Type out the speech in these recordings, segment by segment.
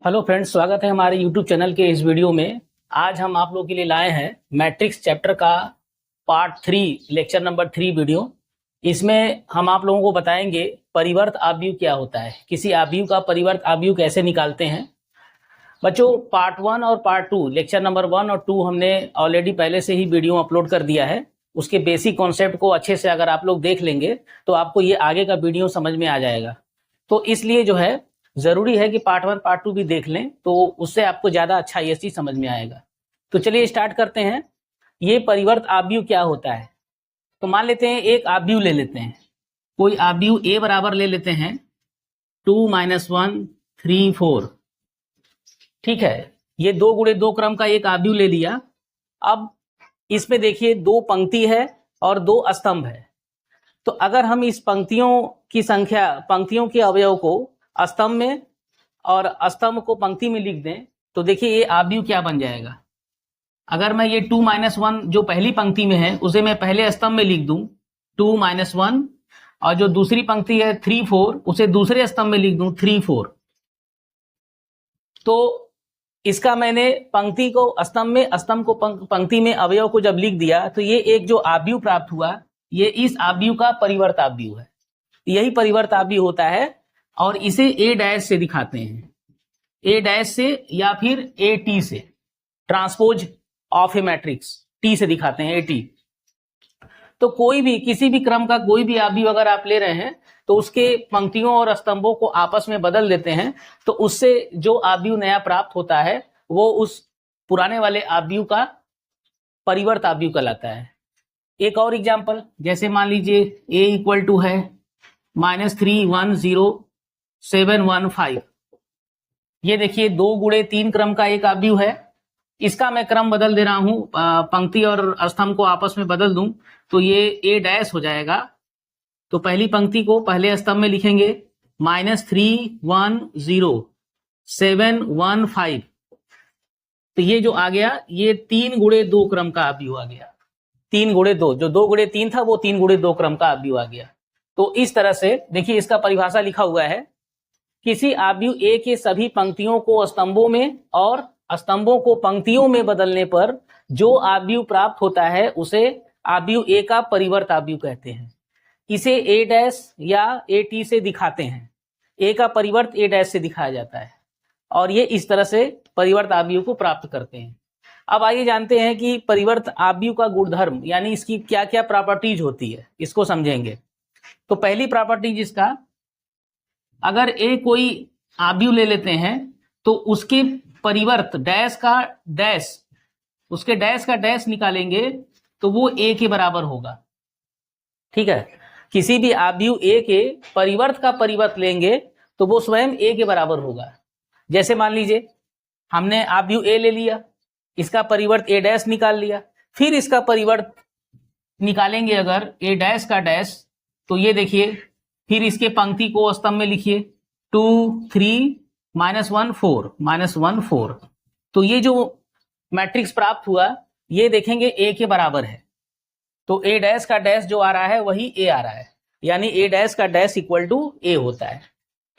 Hello friends, स्वागत है हमारे यूट्यूब चैनल के इस वीडियो में। आज हम आप लोगों के लिए लाए हैं मैट्रिक्स चैप्टर का पार्ट 3 लेक्चर नंबर 3 वीडियो। इसमें हम आप लोगों को बताएंगे परिवर्त आव्यूह क्या होता है, किसी आव्यूह का परिवर्त आव्यूह कैसे निकालते हैं। बच्चों, पार्ट 1 और पार्ट 2 लेक्चर नंबर 1 और 2 हमने ऑलरेडी पहले से ही वीडियो अपलोड कर दिया है। उसके बेसिक कॉन्सेप्ट को अच्छे से अगर आप लोग देख लेंगे तो आपको ये आगे का वीडियो समझ में आ जाएगा। तो इसलिए जो है जरूरी है कि पार्ट 1 पार्ट 2 भी देख लें, तो उससे आपको ज्यादा अच्छा ये चीज समझ में आएगा। तो चलिए स्टार्ट करते हैं। ये परिवर्त आव्यूह क्या होता है। तो मान लेते हैं एक आव्यूह ले लेते हैं, कोई आव्यूह ए बराबर ले लेते हैं 2 - 1 3 4। ठीक है, ये 2 गुणे 2 क्रम का एक आव्यूह ले लिया। अब इसमें देखिए 2 पंक्ति है और 2 स्तंभ है। तो अगर हम इस पंक्तियों की संख्या, पंक्तियों के अवयव को स्तंभ में और स्तंभ को पंक्ति में लिख दें तो देखिए ये आव्यूह क्या बन जाएगा। अगर मैं ये 2 - 1 जो पहली पंक्ति में है उसे मैं पहले स्तंभ में लिख दूं 2 - 1, और जो दूसरी पंक्ति है 3 4 उसे दूसरे स्तंभ में लिख दूं 3 4। तो इसका मैंने पंक्ति को स्तंभ में, स्तंभ को पंक्ति में अवयव को जब लिख दिया तो ये एक जो आव्यूह प्राप्त हुआ, ये इस आव्यूह का परिवर्त आव्यूह है। यही परिवर्त आव्यूह होता है और इसे ए डैश से दिखाते हैं, ए डैश से या फिर ए टी से, transpose of A matrix T से दिखाते हैं, ए टी। तो कोई भी, किसी भी क्रम का कोई भी आव्यूह अगर आप ले रहे हैं तो उसके पंक्तियों और स्तंभों को आपस में बदल देते हैं तो उससे जो आव्यूह नया प्राप्त होता है वो उस पुराने वाले आव्यूह का परिवर्त आव्यूह कहलाता है। एक और एग्जांपल, जैसे मान लीजिए a इक्वल टू है -3 1 0 7 1 5। ये देखिए 2 गुणे 3 क्रम का एक आव्यूह है। इसका मैं क्रम बदल दे रहा हूं, पंक्ति और स्तंभ को आपस में बदल दूं तो ये ए डैश हो जाएगा। तो पहली पंक्ति को पहले स्तंभ में लिखेंगे -3 1 0 7 1 5। तो ये जो आ गया ये 3 गुणे 2 क्रम का आव्यूह आ गया। 3 गुणे 2, जो 2 गुणे 3 था वो 3 गुणे 2 क्रम का आव्यूह आ गया। तो इस तरह से देखिए इसका परिभाषा लिखा हुआ है, किसी आव्यूह ए के सभी पंक्तियों को स्तंभों में और स्तंभों को पंक्तियों में बदलने पर जो आव्यूह प्राप्त होता है उसे आव्यूह ए का परिवर्त आव्यूह कहते हैं। इसे ए डैश या ए टी से दिखाते हैं। ए का परिवर्त ए डैश से दिखाया जाता है और ये इस तरह से परिवर्त आव्यूह को प्राप्त करते हैं। अब आइए जानते हैं कि परिवर्त आव्यूह का गुणधर्म यानी इसकी क्या क्या प्रॉपर्टीज होती है, इसको समझेंगे। तो पहली प्रॉपर्टी जिसका, अगर ए कोई आव्यूह ले लेते हैं तो उसके परिवर्त डैश का डैश, उसके डैश का डैश निकालेंगे तो वो ए के बराबर होगा। ठीक है, किसी भी आव्यूह ए के परिवर्त का परिवर्त लेंगे तो वो स्वयं ए के बराबर होगा। जैसे मान लीजिए हमने आव्यूह ए ले लिया, इसका परिवर्त ए डैश निकाल लिया, फिर इसका परिवर्त निकालेंगे अगर ए डैश का डैश, तो ये देखिए फिर इसके पंक्ति को स्तंभ में लिखिए 2 3 -1 4 -1 4। तो ये जो मैट्रिक्स प्राप्त हुआ ये देखेंगे ए के बराबर है। तो ए डैश का डैश जो आ रहा है वही ए आ रहा है, यानी ए डैश का डैश इक्वल टू ए होता है।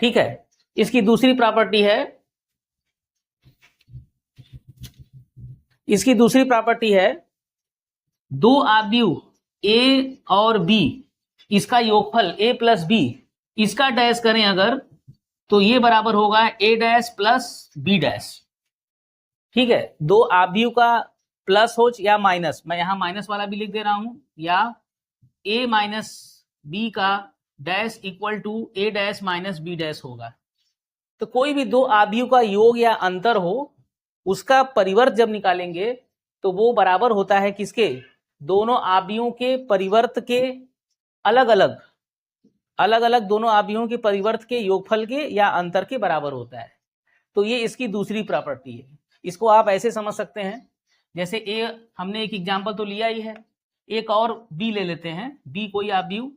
ठीक है, इसकी दूसरी प्रॉपर्टी है, इसकी दूसरी प्रॉपर्टी है दो आव्यूह ए और बी, इसका योगफल a प्लस बी, इसका डैश करें अगर तो ये बराबर होगा a dash plus b dash. ठीक है, दो आव्यूह का प्लस हो या माइनस, मैं यहां माइनस वाला भी लिख दे रहा हूं, या a माइनस बी का dash equal to a dash minus b dash होगा। तो कोई भी दो आव्यूह का योग या अंतर हो उसका परिवर्त जब निकालेंगे तो वो बराबर होता है किसके, दोनों आव्यूहों के परिवर्त के अलग अलग दोनों आव्यूहों के परिवर्त के योगफल के या अंतर के बराबर होता है। तो ये इसकी दूसरी प्रॉपर्टी है। इसको आप ऐसे समझ सकते हैं, जैसे ए हमने एक एग्जांपल तो लिया ही है, एक और बी ले लेते हैं। बी कोई आव्यूह,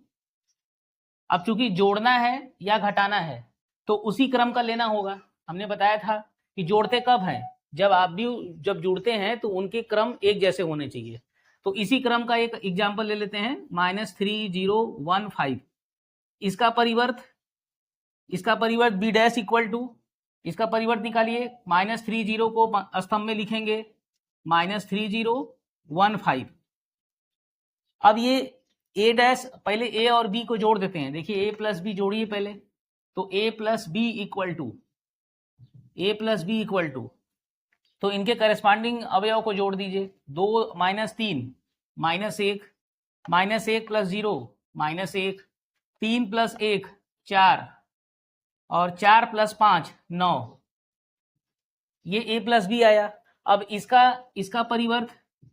अब चूंकि जोड़ना है या घटाना है तो उसी क्रम का लेना होगा। हमने बताया था कि जोड़ते कब हैं, जब आव्यूह जब जुड़ते हैं तो उनके क्रम एक जैसे होने चाहिए। तो इसी क्रम का एक एग्जांपल ले लेते हैं -3 0 1 5। इसका परिवर्त इसका परिवर्त बी डैश इक्वल टू, इसका परिवर्त निकालिए, -30 को स्तंभ में लिखेंगे -3015। अब ये ए डैश, पहले ए और बी को जोड़ देते हैं। देखिए ए प्लस बी जोड़िए पहले, तो ए प्लस बी इक्वल टू, तो इनके करस्पॉन्डिंग अवयव को जोड़ दीजिए। 2 -3 -1, -1 प्लस 0 -1, 3 प्लस 1 4, और 4 प्लस 5 9। ये a प्लस बी आया। अब इसका परिवर्त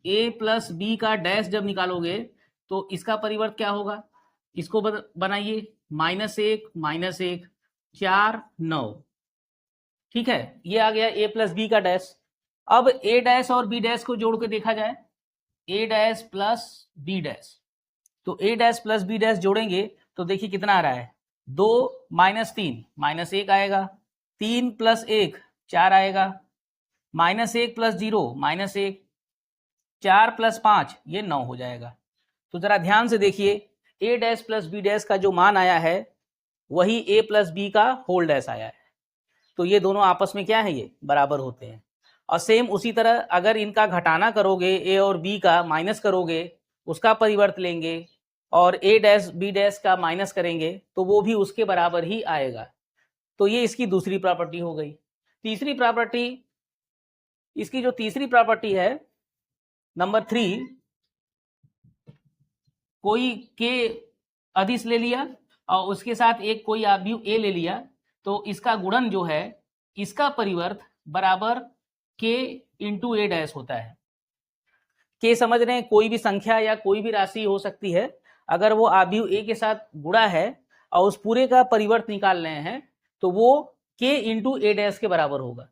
a प्लस बी का डैश जब निकालोगे तो इसका परिवर्त क्या होगा, इसको बनाइए, -1 4 9। ठीक है, ये आ गया a प्लस बी का डैश। अब a डैश और b डैश को जोड़ के देखा जाए, a dash plus b dash, तो a dash plus b dash जोड़ेंगे तो देखिए कितना आ रहा है, 2 -3 -1 आएगा, 3 प्लस 1 4 आएगा, -1 प्लस 0 -1, 4 प्लस 5 ये 9 हो जाएगा। तो जरा ध्यान से देखिए, a dash plus b dash का जो मान आया है वही a प्लस b का होल डैश आया है। तो ये दोनों आपस में क्या है, ये बराबर होते हैं। और सेम उसी तरह अगर इनका घटाना करोगे, a और b का माइनस करोगे, उसका परिवर्त लेंगे और a डैश b डैश का माइनस करेंगे तो वो भी उसके बराबर ही आएगा। तो ये इसकी दूसरी प्रॉपर्टी हो गई। तीसरी प्रॉपर्टी, इसकी जो तीसरी प्रॉपर्टी है नंबर 3, कोई के अदिश ले लिया और उसके साथ एक कोई आव्यूह a ले लिया, तो इसका गुणन जो है, इसका परिवर्त बराबर k इंटू a डैश होता है। k समझ रहे हैं, कोई भी संख्या या कोई भी राशि हो सकती है, अगर वो आव्यूह a के साथ गुणा है और उस पूरे का परिवर्त निकाल रहे हैं तो वो k इंटू a डैश के बराबर होगा।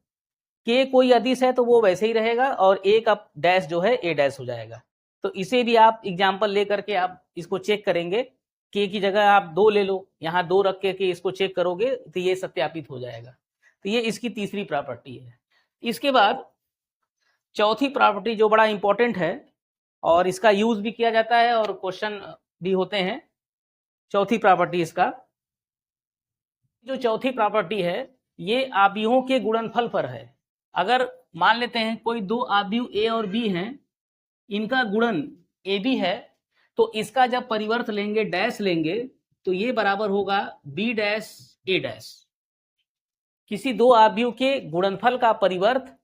k कोई अदिश है तो वो वैसे ही रहेगा और a का डैश जो है a डैश हो जाएगा। तो इसे भी आप एग्जाम्पल लेकर के आप इसको चेक करेंगे, k की जगह आप 2 ले लो, यहाँ 2 रख के इसको चेक करोगे तो ये सत्यापित हो जाएगा। तो ये इसकी तीसरी प्रॉपर्टी है। इसके बाद चौथी प्रॉपर्टी जो बड़ा इंपॉर्टेंट है और इसका यूज भी किया जाता है और क्वेश्चन भी होते हैं। चौथी प्रॉपर्टी, इसका जो चौथी प्रॉपर्टी है ये आव्यूहों के गुणनफल पर है। अगर मान लेते हैं कोई दो आव्यूह a और b हैं, इनका गुणन ab है, तो इसका जब परिवर्त लेंगे, डैश लेंगे, तो ये बराबर होगा b डैश a डैश। किसी दो आव्यूह के गुणनफल का परिवर्त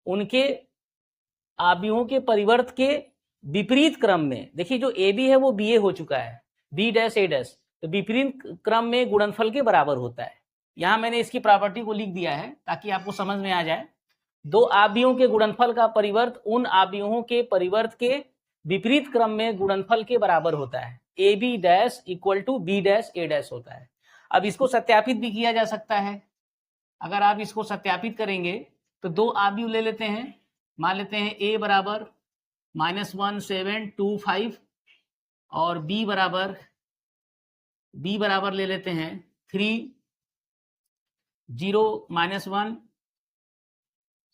उनके आव्यूहों के परिवर्त के विपरीत क्रम में, देखिए जो ab है वो ba हो चुका है, b डैश a डैश, तो विपरीत क्रम में गुणनफल के बराबर होता है। यहां मैंने इसकी प्रॉपर्टी को लिख दिया है ताकि आपको समझ में आ जाए। दो आव्यूहों के गुणनफल का परिवर्त उन आव्यूहों के परिवर्त के विपरीत क्रम में गुणनफल के बराबर होता है। A B dash equal to B dash A dash होता है। अब इसको सत्यापित भी किया जा सकता है। अगर आप इसको सत्यापित करेंगे तो दो आव्यूह ले लेते हैं, मान लेते हैं a बराबर -1725 और b बराबर ले लेते हैं 3 0 -1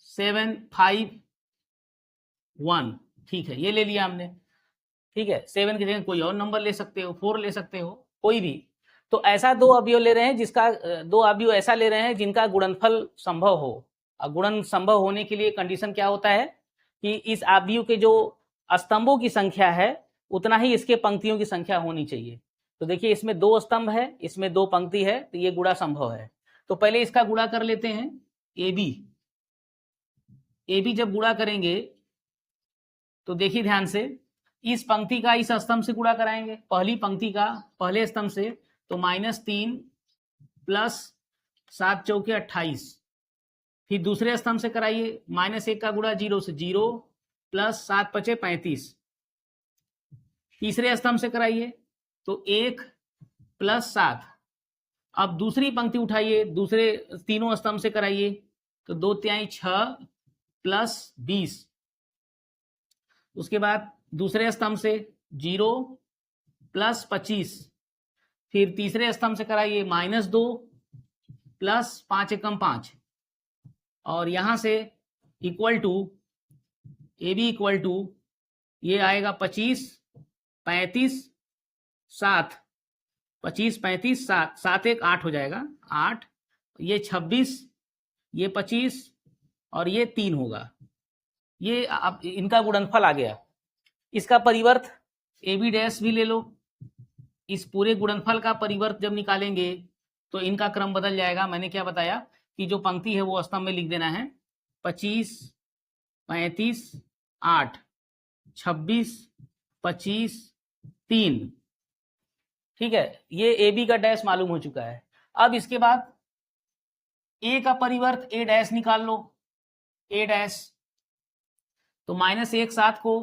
7 5 1। ठीक है, ये ले लिया हमने। ठीक है, 7 की जगह कोई और नंबर ले सकते हो, 4 ले सकते हो, कोई भी। तो ऐसा दो अवयव ले रहे हैं जिसका दो अवयव ऐसा ले रहे हैं जिनका गुणनफल संभव हो। और गुणन संभव होने के लिए कंडीशन क्या होता है कि इस अवयव के जो स्तंभों की संख्या है उतना ही इसके पंक्तियों की संख्या होनी चाहिए। तो देखिए इसमें 2 स्तंभ है, इसमें 2 पंक्ति है, तो ये गुणा संभव है। तो पहले इसका गुणा कर लेते हैं। ए बी जब गुणा करेंगे तो देखिए ध्यान से, इस पंक्ति का इस स्तंभ से गुणा कराएंगे, पहली पंक्ति का पहले स्तंभ से, तो -3 प्लस 7 चौके 28। फिर दूसरे स्तंभ से कराइए, -1 का गुणा 0 से 0 प्लस 7 पचे 35। तीसरे स्तंभ से कराइए तो 1 प्लस 7। अब दूसरी पंक्ति उठाइए, दूसरे तीनों स्तंभ से कराइए तो 2 तिहाई 6 प्लस 20। उसके बाद दूसरे स्तंभ से 0 प्लस 25। फिर तीसरे स्तंभ से कराइए -2 प्लस 5 एकम 5। और यहां से equal to A B equal to ये आएगा 25 35 7, 25 35 7, 7 1 8 हो जाएगा, 8, ये 26, ये 25 और ये 3 होगा। ये अब इनका गुणनफल आ गया। इसका परिवर्त ए बी डैश भी ले लो। इस पूरे गुणनफल का परिवर्त जब निकालेंगे तो इनका क्रम बदल जाएगा। मैंने क्या बताया कि जो पंक्ति है वो स्तंभ में लिख देना है। 25, 35, 8, 26, 25, 3। ठीक है, ये ए बी का डैश मालूम हो चुका है। अब इसके बाद ए का परिवर्त ए डैश निकाल लो। ए डैश तो -1 7 को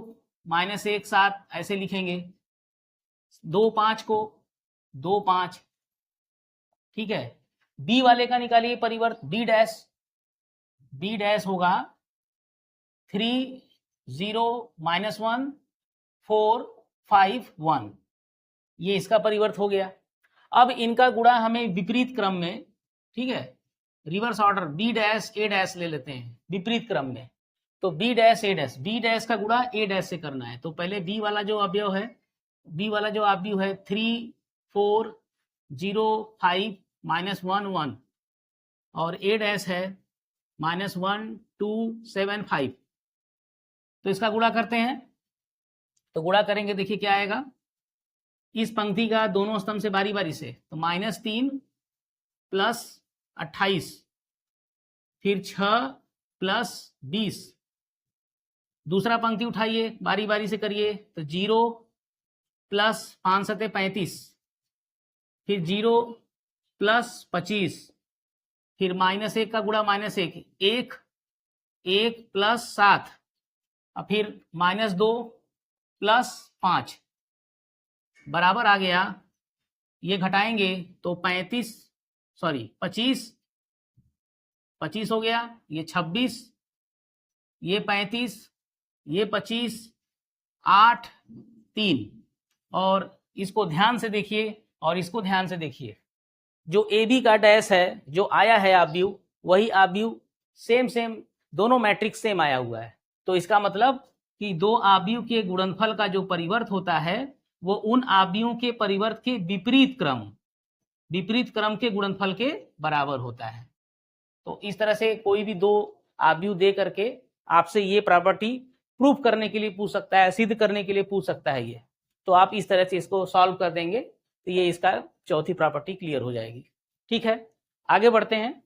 -1 7 ऐसे लिखेंगे, 2 5 को 2 5। ठीक है, बी वाले का निकालिए परिवर्त। बी डैश होगा 3 0 -1 4 5 1। ये इसका परिवर्त हो गया। अब इनका गुणा हमें विपरीत क्रम में, ठीक है, reverse order B dash A dash ले लेते हैं विपरीत क्रम में। तो B dash A dash, B dash का गुणा ए डैश से करना है। तो पहले बी वाला जो अवयव है, 3 4 0 5 -1 1 और ए डैश है -1 2 7 5। तो इसका गुणा करते हैं। तो गुणा करेंगे, देखिए क्या आएगा। इस पंक्ति का दोनों स्तंभ से बारी बारी से, तो -3 + 28, फिर 6 + 20। दूसरा पंक्ति उठाइए, बारी बारी से करिए। तो 0 + 5 7 35, फिर 0 + 25, फिर -1 का गुणा -1 1 1 + 7 और फिर -2 + 5 बराबर आ गया। ये घटाएंगे तो 25 हो गया, ये 26, ये 35, ये 25, 8 3। और इसको ध्यान से देखिए और इसको ध्यान से देखिए। जो ए बी का डैश है, जो आया है आव्यूह, वही आव्यूह सेम दोनों मैट्रिक्स सेम आया हुआ है। तो इसका मतलब कि दो आव्यूह के गुणनफल का जो परिवर्त होता है वो उन आव्यूहों के परिवर्त के विपरीत क्रम के गुणनफल के बराबर होता है। तो इस तरह से कोई भी दो आव्यूह दे करके आपसे ये प्रॉपर्टी प्रूफ करने के लिए पूछ सकता है, सिद्ध करने के लिए पूछ सकता है ये। तो आप इस तरह से इसको सॉल्व कर देंगे तो ये इसका चौथी प्रॉपर्टी क्लियर हो जाएगी। ठीक है, आगे बढ़ते हैं।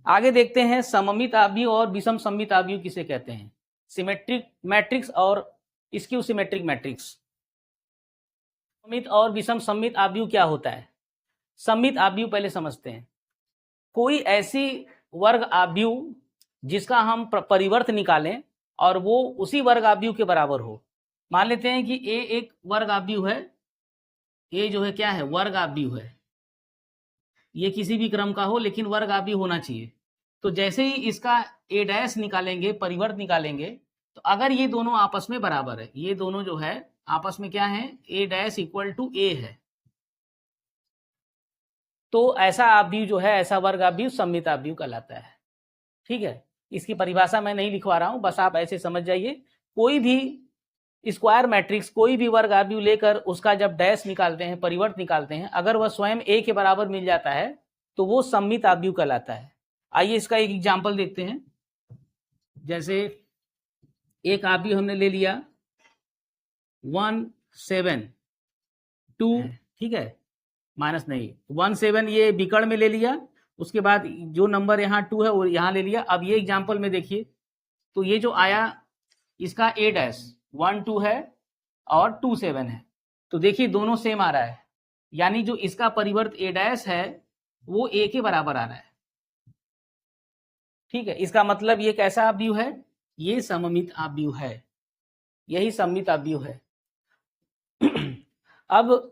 आगे देखते हैं सममित आव्यूह और विषम सममित आव्यूह किसे कहते हैं। सिमेट्रिक मैट्रिक्स और स्क्यू सिमेट्रिक मैट्रिक्स। सममित और विषम सममित आव्यूह क्या होता है? सममित आव्यूह पहले समझते हैं। कोई ऐसी वर्ग आव्यूह जिसका हम परिवर्त निकालें और वो उसी वर्ग आव्यूह के बराबर हो। मान लेते हैं कि ए एक वर्ग आव्यूह है, ए जो है क्या है, वर्ग आव्यूह है। ये किसी भी क्रम का हो लेकिन वर्ग आव्यूह होना चाहिए। तो जैसे ही इसका ए डैश निकालेंगे, परिवर्त निकालेंगे, तो अगर ये दोनों आपस में बराबर है, ये दोनों जो है आपस में क्या है, ए डैश इक्वल टू ए है, तो ऐसा आव्यूह जो है, ऐसा वर्ग आव्यूह सममित आव्यूह कहलाता है। ठीक है, इसकी परिभाषा मैं नहीं लिखवा रहा हूं, बस आप ऐसे समझ जाइए। कोई भी स्क्वायर मैट्रिक्स, कोई भी वर्ग आव्यूह लेकर उसका जब डैश निकालते हैं, परिवर्त निकालते हैं, अगर वह स्वयं ए के बराबर मिल जाता है तो वो सममित आव्यूह कहलाता है। आइए इसका एक एग्जाम्पल देखते हैं। जैसे एक आव्यूह हमने ले लिया 1 7 2, ठीक है, माइनस नहीं 1 7, ये विकर्ण में ले लिया। उसके बाद जो नंबर यहाँ 2 है वो यहाँ ले लिया। अब ये एग्जाम्पल में देखिए, तो ये जो आया इसका ए डैश 1 2 है और 2 7 है। तो देखिए दोनों सेम आ रहा है, यानी जो इसका परिवर्त ए डैश है वो ए के बराबर आ रहा है। ठीक है, इसका मतलब ये कैसा आव्यूह है, ये सममित आव्यूह है, यही सममित आव्यूह है। अब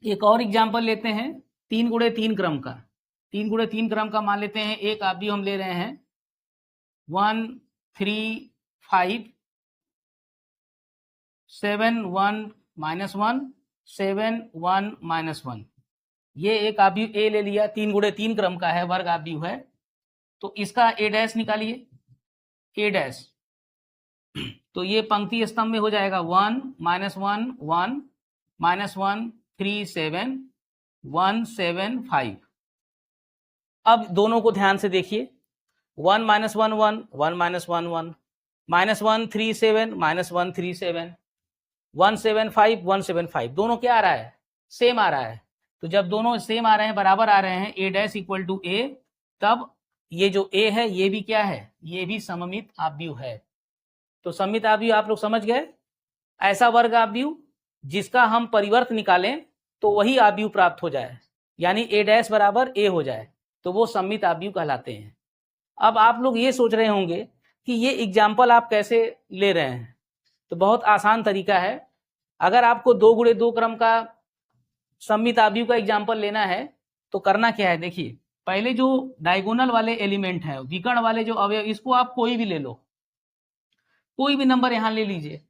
एक और एग्जाम्पल लेते हैं 3 गुणे 3 क्रम का। 3 गुणे 3 क्रम का मान लेते हैं एक आव्यूह हम ले रहे हैं 1 3 5 7 1 -1 7 1 -1। ये एक आव्यूह ए ले लिया, 3 गुणे 3 क्रम का है, वर्ग आव्यूह है। तो इसका ए डैश निकालिए, ए डैश। तो ये पंक्ति स्तंभ में हो जाएगा 1 -1 1 -1 3 7 175। अब दोनों को ध्यान से देखिए, 1 - 1 1 1 - 1 1 -137 -137 175 175 दोनों क्या आ रहा है, सेम आ रहा है। तो जब दोनों सेम आ रहे हैं, बराबर आ रहे हैं, a dash equal to a, तब ये जो a है ये भी क्या है, ये भी सममित आव्यूह है। तो सममित आव्यूह आप लोग समझ गए, ऐसा वर्ग आव्यूह जिसका हम परिवर्त निकालें तो वही आव्यूह प्राप्त हो जाए, यानी a डैश बराबर a हो जाए, तो वो सममित आव्यूह कहलाते हैं। अब आप लोग ये सोच रहे होंगे कि ये एग्जाम्पल आप कैसे ले रहे हैं, तो बहुत आसान तरीका है। अगर आपको 2 गुणे 2 क्रम का सममित आव्यूह का एग्जाम्पल लेना है तो करना क्या है, देखिए पहले जो डायगोनल वाले एलिमेंट है, विकर्ण वाले जो अवयव, इसको आप कोई भी ले लो, कोई भी नंबर यहाँ ले लीजिए,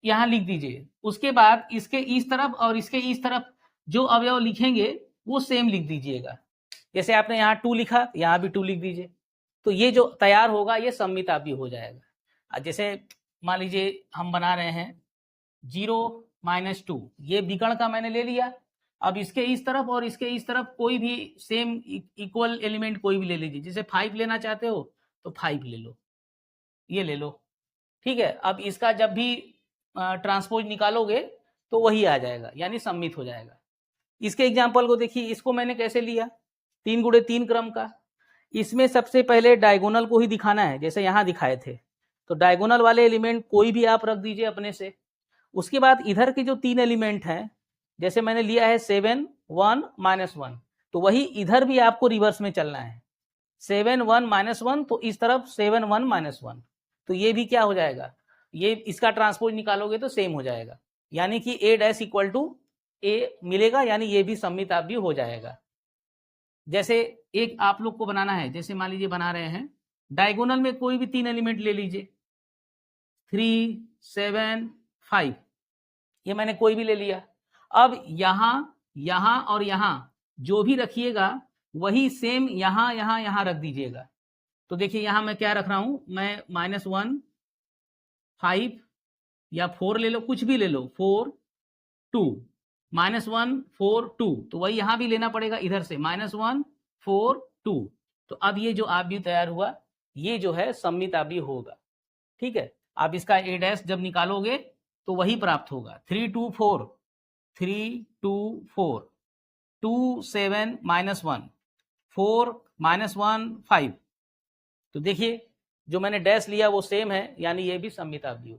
यहाँ लिख दीजिए। उसके बाद इसके इस तरफ और इसके इस तरफ जो अवयव लिखेंगे वो सेम लिख दीजिएगा। जैसे आपने यहाँ 2 लिखा, यहाँ भी 2 लिख दीजिए, तो ये जो तैयार होगा ये सममित आव्यूह हो जाएगा। जैसे मान लीजिए हम बना रहे हैं 0 - 2, ये विकर्ण का मैंने ले लिया। अब इसके इस तरफ और इसके इस तरफ कोई भी सेम इक्वल एलिमेंट कोई भी ले लीजिए। जैसे 5 लेना चाहते हो तो 5 ले लो, ये ले लो, ठीक है। अब इसका जब भी ट्रांसपोज निकालोगे तो वही आ जाएगा, यानी सममित हो जाएगा। इसके एग्जाम्पल को देखिए, इसको मैंने कैसे लिया, 3 गुणे 3 क्रम का। इसमें सबसे पहले डायगोनल को ही दिखाना है, जैसे यहाँ दिखाए थे, तो डायगोनल वाले एलिमेंट कोई भी आप रख दीजिए अपने से। उसके बाद इधर के जो 3 एलिमेंट हैं, जैसे मैंने लिया है 7 1 -1, तो वही इधर भी आपको रिवर्स में चलना है, 7 1 -1, तो इस तरफ 7 1 -1, तो ये भी क्या हो जाएगा, ये इसका ट्रांसपोज निकालोगे तो सेम हो जाएगा, यानी कि a dash equal to a मिलेगा, यानी ये भी सममित आव्यूह हो जाएगा। जैसे एक आप लोग को बनाना है, जैसे मान लीजिए बना रहे हैं, डायगोनल में कोई भी 3 एलिमेंट ले लीजिए, 3 7 5, ये मैंने कोई भी ले लिया। अब यहाँ, यहाँ और यहाँ जो भी रखिएगा वही सेम यहाँ यहाँ यहाँ रख दीजिएगा। तो देखिए यहाँ मैं क्या रख रहा हूँ, मैं -1 5 या 4 ले लो, कुछ भी ले लो, 4 2 -1 4 2, तो वही यहाँ भी लेना पड़ेगा इधर से, -1 4 2। तो अब ये जो आव्यूह तैयार हुआ ये जो है सममित आव्यूह होगा, ठीक है। आप इसका a डैश जब निकालोगे तो वही प्राप्त होगा, 3 2 4 3 2 4 2 7 -1 4 -1 5। तो देखिए जो मैंने डैश लिया वो सेम है, यानी ये भी सममित आव्यूह।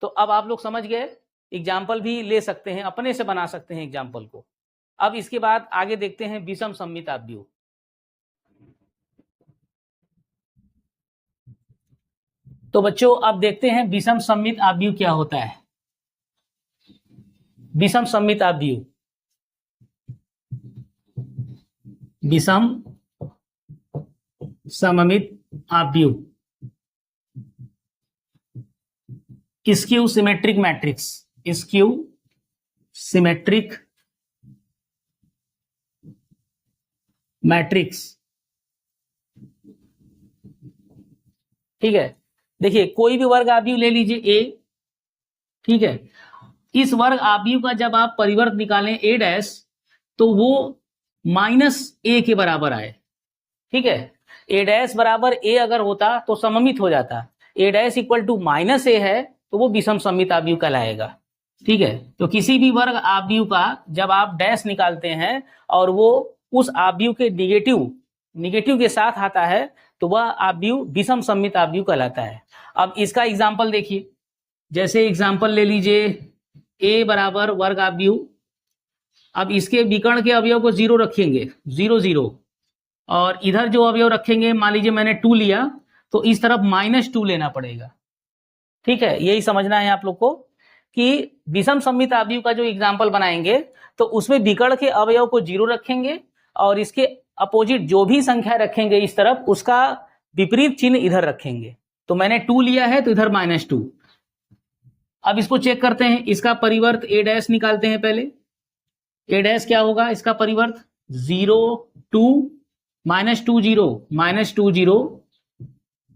तो अब आप लोग समझ गए, एग्जाम्पल भी ले सकते हैं, अपने से बना सकते हैं एग्जाम्पल को। अब इसके बाद आगे देखते हैं विषम सममित आव्यूह। तो बच्चों अब देखते हैं विषम सममित आव्यूह क्या होता है। विषम सममित आव्यूह, विषम सममित आव्यूह, skew symmetric matrix, skew symmetric matrix, ठीक है। देखिए कोई भी वर्ग आव्यूह ले लीजिए A, ठीक है। इस वर्ग आव्यूह का जब आप परिवर्त निकालें a डैश, तो वो -a के बराबर आए, ठीक है। a डैश बराबर a अगर होता तो सममित हो जाता, a dash equal to -a है तो वो विषम सममित आव्यूह कहलाएगा, ठीक है। तो किसी भी वर्ग आव्यूह का जब आप डैश निकालते हैं और वो उस आव्यूह के निगेटिव के साथ आता है तो वह आव्यूह विषम सममित आव्यूह कहलाता है। अब इसका एग्जाम्पल देखिए, जैसे एग्जाम्पल ले लीजिए a बराबर वर्ग आव्यूह। अब इसके विकर्ण के अवयव को 0 रखेंगे, 0 0, और इधर जो अवयव रखेंगे, मान लीजिए मैंने 2 लिया तो इस तरफ -2 लेना पड़ेगा, ठीक है। यही समझना है आप लोग को कि विषम सममित आव्यूह का जो एग्जाम्पल बनाएंगे तो उसमें विकर्ण के अवयव को 0 रखेंगे और इसके अपोजिट जो भी संख्या रखेंगे इस तरफ, उसका विपरीत चिन्ह इधर रखेंगे। तो मैंने 2 लिया है तो इधर -2। अब इसको चेक करते हैं, इसका परिवर्त a डैश निकालते हैं पहले। a डैश क्या होगा इसका परिवर्त, 0 2 -2 0 -2 0,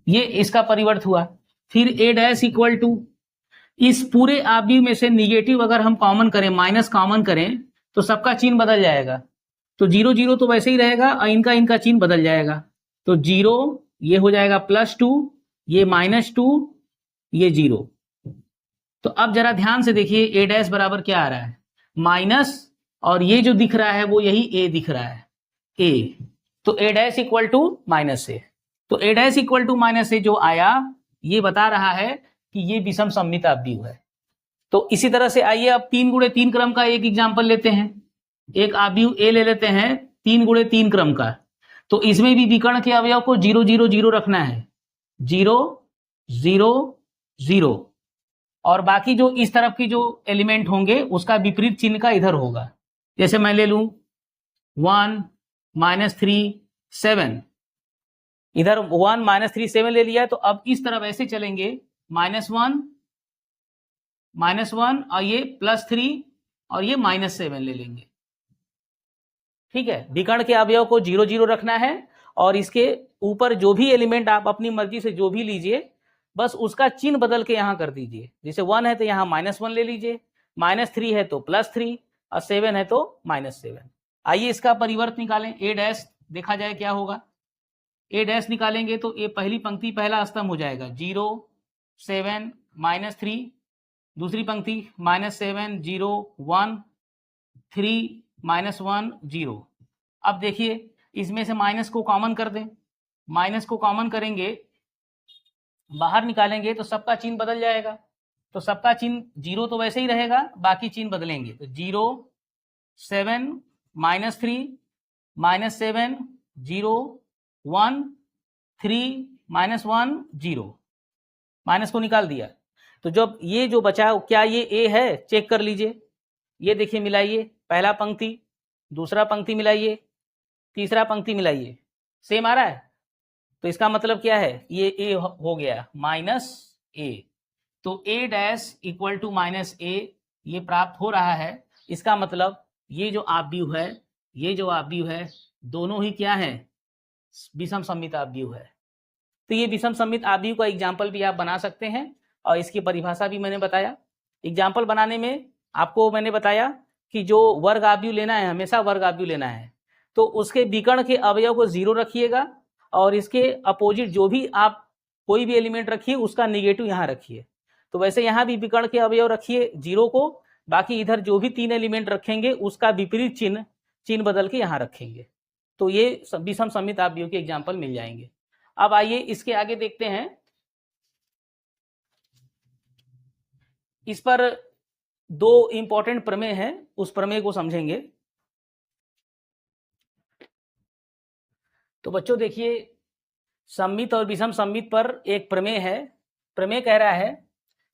ये इसका परिवर्त हुआ। फिर a डैश इक्वल टू, इस पूरे आव्यूह में से निगेटिव अगर हम कॉमन करें, माइनस कॉमन करें, तो सबका चिन्ह बदल जाएगा। तो 0 0 तो वैसे ही रहेगा और इनका इनका चिन्ह बदल जाएगा। तो 0 ये हो जाएगा +2, ये -2, ये 0। तो अब जरा ध्यान से देखिए ए डैश बराबर क्या आ रहा है, माइनस, और ये जो दिख रहा है वो यही ए दिख रहा है, ए। तो A dash equal to -a। तो A dash equal to -a जो आया ये बता रहा है कि ये विषम सममित आव्यूह है। तो इसी तरह से आइए अब 3 × 3 क्रम का एक एग्जाम्पल लेते हैं। एक आव्यूह ए ले लेते हैं 3 × 3 क्रम का। तो इसमें भी विकर्ण के अवयव को 0 0 0 रखना है, 0 0 0, और बाकी जो इस तरफ की जो एलिमेंट होंगे उसका विपरीत चिन्ह का इधर होगा। जैसे मैं ले लूं 1 -3 7, इधर 1 -3 7 ले लिया। तो अब इस तरफ ऐसे चलेंगे, -1 -1 और ये +3 और ये -7 ले लेंगे। ठीक है, विकर्ण के अवयव को 0 0 रखना है और इसके ऊपर जो भी एलिमेंट आप अपनी मर्जी से जो भी लीजिए बस उसका चिन्ह बदल के यहां कर दीजिए। जैसे 1 है तो यहां -1 ले लीजिए, -3 है तो +3 और 7 है तो -7। आइए इसका परिवर्त निकालें। ए डैश देखा जाए क्या होगा। ए डैश निकालेंगे तो ये पहली पंक्ति पहला स्तंभ हो जाएगा 0 7 -3, दूसरी पंक्ति -7 0 1 3 -1 0। अब देखिए इसमें से माइनस को कॉमन कर दें, माइनस को कॉमन करेंगे बाहर निकालेंगे तो सबका चिन्ह बदल जाएगा। तो सबका चिन्ह 0 तो वैसे ही रहेगा, बाकी चिन्ह बदलेंगे। तो 0 7 -3 -7 0 1 3 -1 0, माइनस को निकाल दिया। तो जब ये जो बचा क्या ये ए है, चेक कर लीजिए। ये देखिए मिलाइए, पहला पंक्ति दूसरा पंक्ति मिलाइए, तीसरा पंक्ति मिलाइए, सेम आ रहा है। तो इसका मतलब क्या है, ये ए हो गया -a। तो A dash equal to -a ये प्राप्त हो रहा है। इसका मतलब ये जो आव्यूह है, ये जो आव्यूह है दोनों ही क्या है, विषम सममित आव्यूह है। तो ये विषम सममित आव्यूह का एग्जाम्पल भी आप बना सकते हैं और इसकी परिभाषा भी मैंने बताया। एग्जाम्पल बनाने में आपको मैंने बताया कि जो वर्ग आव्यूह लेना है, हमेशा वर्ग आव्यूह लेना है, तो उसके विकर्ण के अवयव को 0 रखिएगा और इसके अपोजिट जो भी आप कोई भी एलिमेंट रखिए उसका निगेटिव यहाँ रखिए। तो वैसे यहाँ भी विकर्ण के अवयव रखिए 0 को, बाकी इधर जो भी 3 एलिमेंट रखेंगे उसका विपरीत चिन्ह बदल के यहाँ रखेंगे। तो ये विषम सममित आव्यूह के एग्जाम्पल मिल जाएंगे। अब आइए इसके आगे देखते हैं। इस पर 2 इंपॉर्टेंट प्रमेय हैं, उस प्रमेय को समझेंगे। तो बच्चों देखिए, सममित और विषम सममित पर एक प्रमेय है। प्रमेय कह रहा है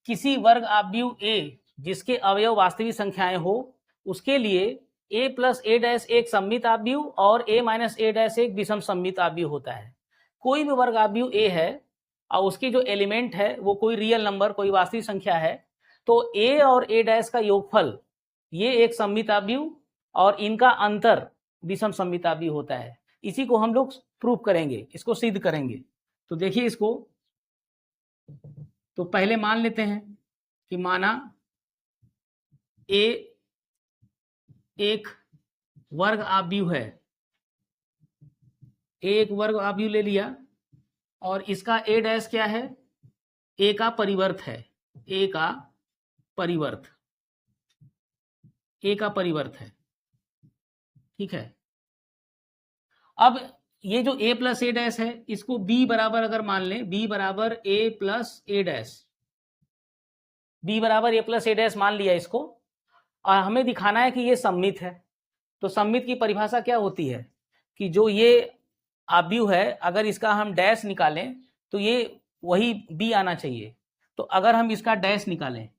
किसी वर्ग आव्यूह A जिसके अवयव वास्तविक संख्याएं हो उसके लिए a + a' एक सममित आव्यूह और a - a' एक विषम सममित आव्यूह होता है। कोई भी वर्ग आव्यूह A है और उसकी जो एलिमेंट है वो कोई रियल नंबर, कोई वास्तविक संख्या है, तो a और a' का योगफल ये एक सममित आव्यूह और इनका अंतर विषम सममित आव्यूह होता है। इसी को हम लोग प्रूव करेंगे, इसको सिद्ध करेंगे। तो देखिए इसको, तो पहले मान लेते हैं कि माना a एक वर्ग आव्यूह है, एक वर्ग आव्यूह ले लिया और इसका a डैश क्या है, a का परिवर्त है, a का परिवर्त है। ठीक है, अब ये जो a + a' है इसको b बराबर अगर मान लें, b बराबर a + a', b बराबर a + a' मान लिया इसको, और हमें दिखाना है कि ये सममित है। तो सममित की परिभाषा क्या होती है कि जो ये आव्यूह है अगर इसका हम डैश निकालें तो ये वही b आना चाहिए। तो अगर हम इसका डैश निकालें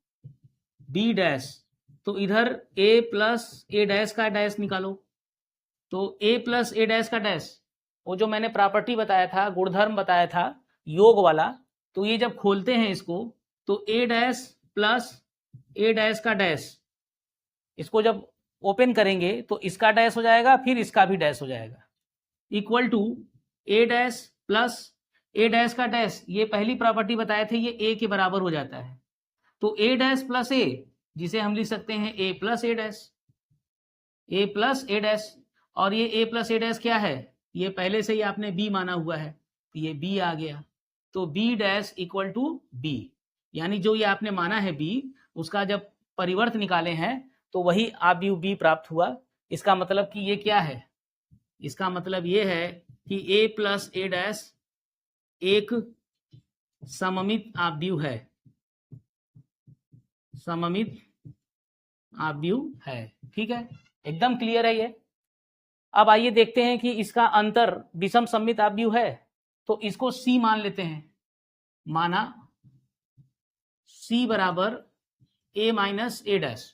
b डैश, तो इधर a + a' का डैश निकालो। तो a + a' का डैश, वो जो मैंने प्रॉपर्टी बताया था, गुणधर्म बताया था योग वाला, तो ये जब खोलते हैं इसको तो a डैश + a' का डैश, इसको जब ओपन करेंगे तो इसका डैश हो जाएगा, फिर इसका भी डैश हो जाएगा, equal to a dash + a' का डैश। ये पहली प्रॉपर्टी बताए थे, ये a के बराबर हो जाता है। तो a डैश + a, जिसे हम लिख सकते हैं a + a', a + a'। और ये a प्लस ए डैश क्या है, ये पहले से ही आपने b माना हुआ है, तो ये b आ गया, तो b dash equal to b, यानी जो ये आपने माना है b, उसका जब परिवर्त निकाले हैं तो वही आव्यूह b प्राप्त हुआ। इसका मतलब कि ये क्या है, इसका मतलब ये है कि a प्लस ए डैश एक सममित आव्यूह है, सममित आव्यूह है। ठीक है, एकदम क्लियर है ये। अब आइए देखते हैं कि इसका अंतर विषम सममित आव्यूह है, तो इसको c मान लेते हैं, माना c बराबर a माइनस ए डैश।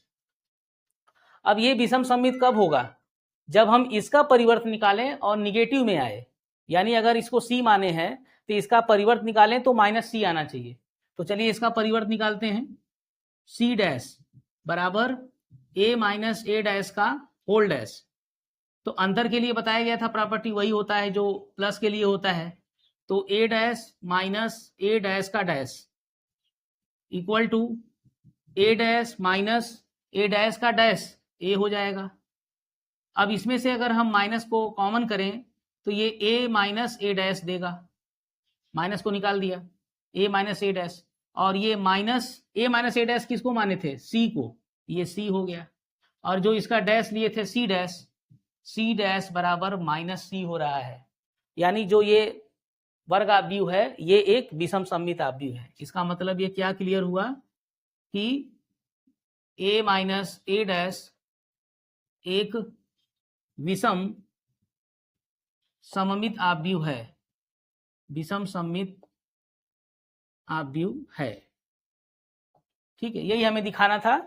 अब ये विषम सममित कब होगा, जब हम इसका परिवर्त निकालें और निगेटिव में आए, यानी अगर इसको c माने हैं तो इसका परिवर्त निकालें तो माइनस c आना चाहिए। तो चलिए इसका परिवर्त निकालते हैं, c डैश बराबर a माइनस ए डैश का होल डैश। तो अंतर के लिए बताया गया था प्रॉपर्टी वही होता है जो प्लस के लिए होता है, तो a dash minus A dash का dash equal to a dash minus A dash का डैश a हो जाएगा। अब इसमें से अगर हम माइनस को कॉमन करें तो ये a माइनस ए डैश देगा, माइनस को निकाल दिया, a माइनस ए डैश, और ये minus a minus A dash किसको माने थे, c को, ये c हो गया, और जो इसका डैश लिए थे c डैश बराबर माइनस c हो रहा है, यानी जो ये वर्ग आव्यूह है ये एक विषम सममित आव्यूह है। इसका मतलब ये क्या क्लियर हुआ कि a माइनस ए डैश एक विषम सममित आव्यूह है, विषम सममित आव्यूह है। ठीक है, यही हमें दिखाना था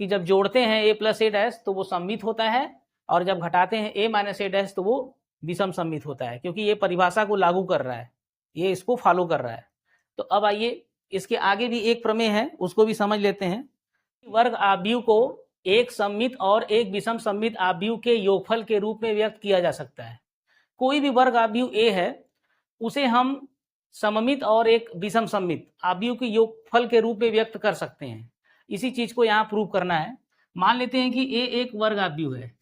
कि जब जोड़ते हैं a प्लस ए डैश तो वो सममित होता है, और जब घटाते हैं a माइनस ए डैश तो वो विषम सममित होता है, क्योंकि ये परिभाषा को लागू कर रहा है, ये इसको फॉलो कर रहा है। तो अब आइए इसके आगे भी एक प्रमेय है, उसको भी समझ लेते हैं। वर्ग आव्यूह को एक सममित और एक विषम सममित आव्यूह के योगफल के रूप में व्यक्त किया जा सकता है। कोई भी वर्ग आव्यूह a है उसे हम सममित और एक विषम सममित आव्यूह के योगफल के रूप में व्यक्त कर सकते हैं। इसी चीज को यहाँ प्रूव करना है। मान लेते हैं कि a एक वर्ग आव्यूह है,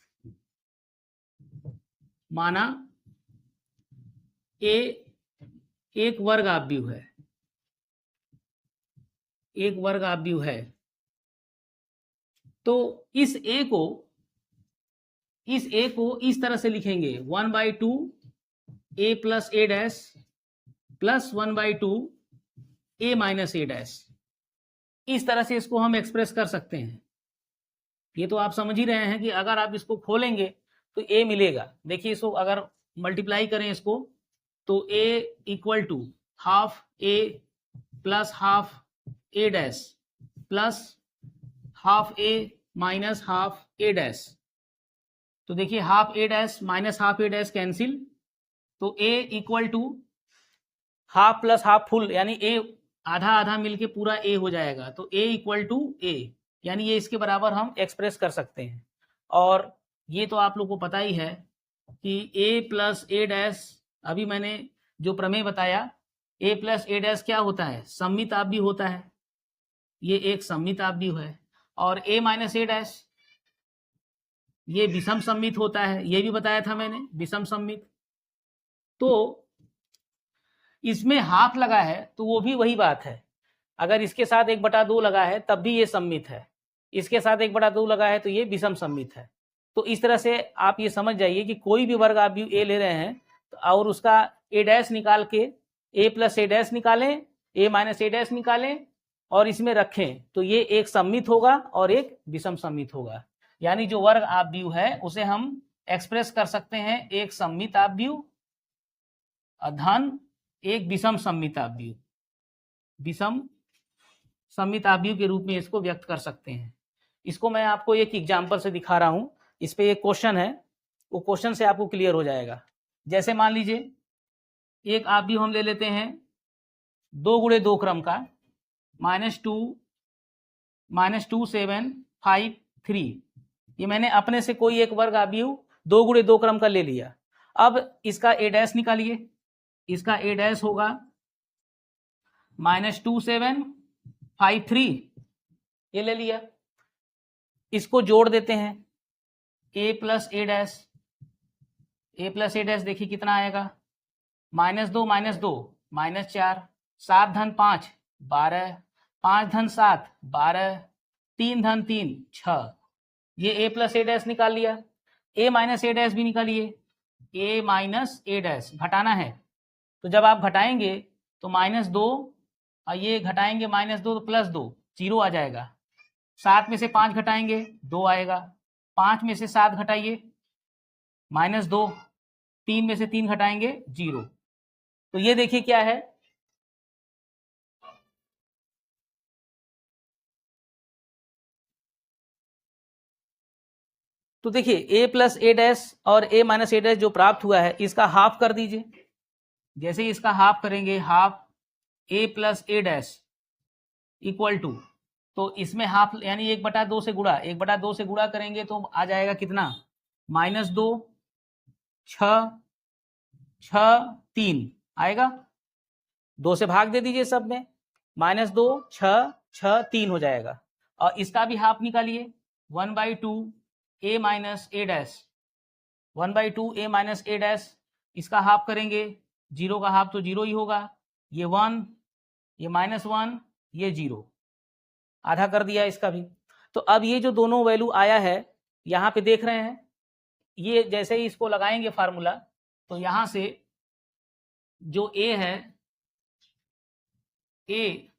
माना a एक वर्ग आव्यूह है, एक वर्ग आव्यूह है, तो इस a को इस तरह से लिखेंगे 1/2 a plus A dash plus 1/2 a minus A dash. इस तरह से इसको हम एक्सप्रेस कर सकते हैं। ये तो आप समझ ही रहे हैं कि अगर आप इसको खोलेंगे तो a मिलेगा। देखिए इसको अगर मल्टीप्लाई करें इसको तो a equal to half a plus half A dash plus half a minus half A dash. तो देखिए half A dash minus half A dash cancel, तो a equal to half plus half full, यानी a आधा आधा मिलके पूरा a हो जाएगा, तो a इक्वल टू a, यानी ये इसके बराबर हम एक्सप्रेस कर सकते हैं। और ये तो आप लोग को पता ही है कि a प्लस ए डैश, अभी मैंने जो प्रमेय बताया, a प्लस ए डैश क्या होता है, सममित आव्यूह होता है, ये एक सममित आव्यूह है। और a माइनस ए डैश ये विषम सममित होता है, ये भी बताया था मैंने, विषम सममित। तो इसमें हाफ लगा है तो वो भी वही बात है, अगर इसके साथ 1/2 लगा है तब भी ये सममित है, इसके साथ 1/2 लगा है तो ये विषम सममित है। तो इस तरह से आप ये समझ जाइए कि कोई भी वर्ग आव्यूह a ले रहे हैं और उसका a डैश निकाल के a प्लस ए डैश निकालें, a माइनस ए डैश निकालें और इसमें रखें, तो ये एक सममित होगा और एक विषम सममित होगा। यानी जो वर्ग आव्यूह है उसे हम एक्सप्रेस कर सकते हैं एक सममित आव्यूह धन एक विषम सममित आव्यूह, विषम सममित आव्यूह के रूप में इसको व्यक्त कर सकते हैं। इसको मैं आपको एक एग्जांपल से दिखा रहा हूं, इस पे एक क्वेश्चन है, वो क्वेश्चन से आपको क्लियर हो जाएगा। जैसे मान लीजिए एक आव्यूह हम ले लेते हैं 2 × 2 क्रम का, -2 7 5 3। ये मैंने अपने से कोई एक वर्ग आव्यूह 2 × 2 क्रम का ले लिया। अब इसका a डैश निकालिए, इसका a डैश होगा -2 7 5 3, ये ले लिया। इसको जोड़ देते हैं a plus A dash A plus A dash देखिए कितना आएगा, -2 -2 -4, 7 धन 5 12, 5 धन 7 12, 3 धन 3 6, ये ए प्लस ए डैश निकाल लिया। ए माइनस ए डैश भी निकालिए, ए माइनस ए डैश घटाना है, तो जब आप घटाएंगे तो -2 और ये घटाएंगे -2 तो +2 0 आ जाएगा। 7 में से 5 घटाएंगे 2 आएगा, 5 में से 7 घटाइए -2, 3 में से 3 घटाएंगे 0। तो ये देखिए क्या है, तो देखिए ए प्लस ए डैश और ए माइनस ए डैश जो प्राप्त हुआ है इसका हाफ कर दीजिए। जैसे ही इसका हाफ करेंगे, half A plus A dash equal to, तो इसमें हाफ यानी 1/2 से गुणा, 1/2 से गुणा करेंगे तो आ जाएगा कितना, -2 6 6 3 आएगा, 2 से भाग दे दीजिए सब में, -2 6 6 3 हो जाएगा। और इसका भी हाफ निकालिए, 1/2 ए minus A dash, 1/2 A minus A dash, इसका हाफ करेंगे, 0 का हाफ तो 0 ही होगा, ये 1, ये -1, ये 0, आधा कर दिया इसका भी। तो अब ये जो दोनों वैल्यू आया है यहाँ पे देख रहे हैं, ये जैसे ही इसको लगाएंगे फार्मूला, तो यहाँ से जो ए है, ए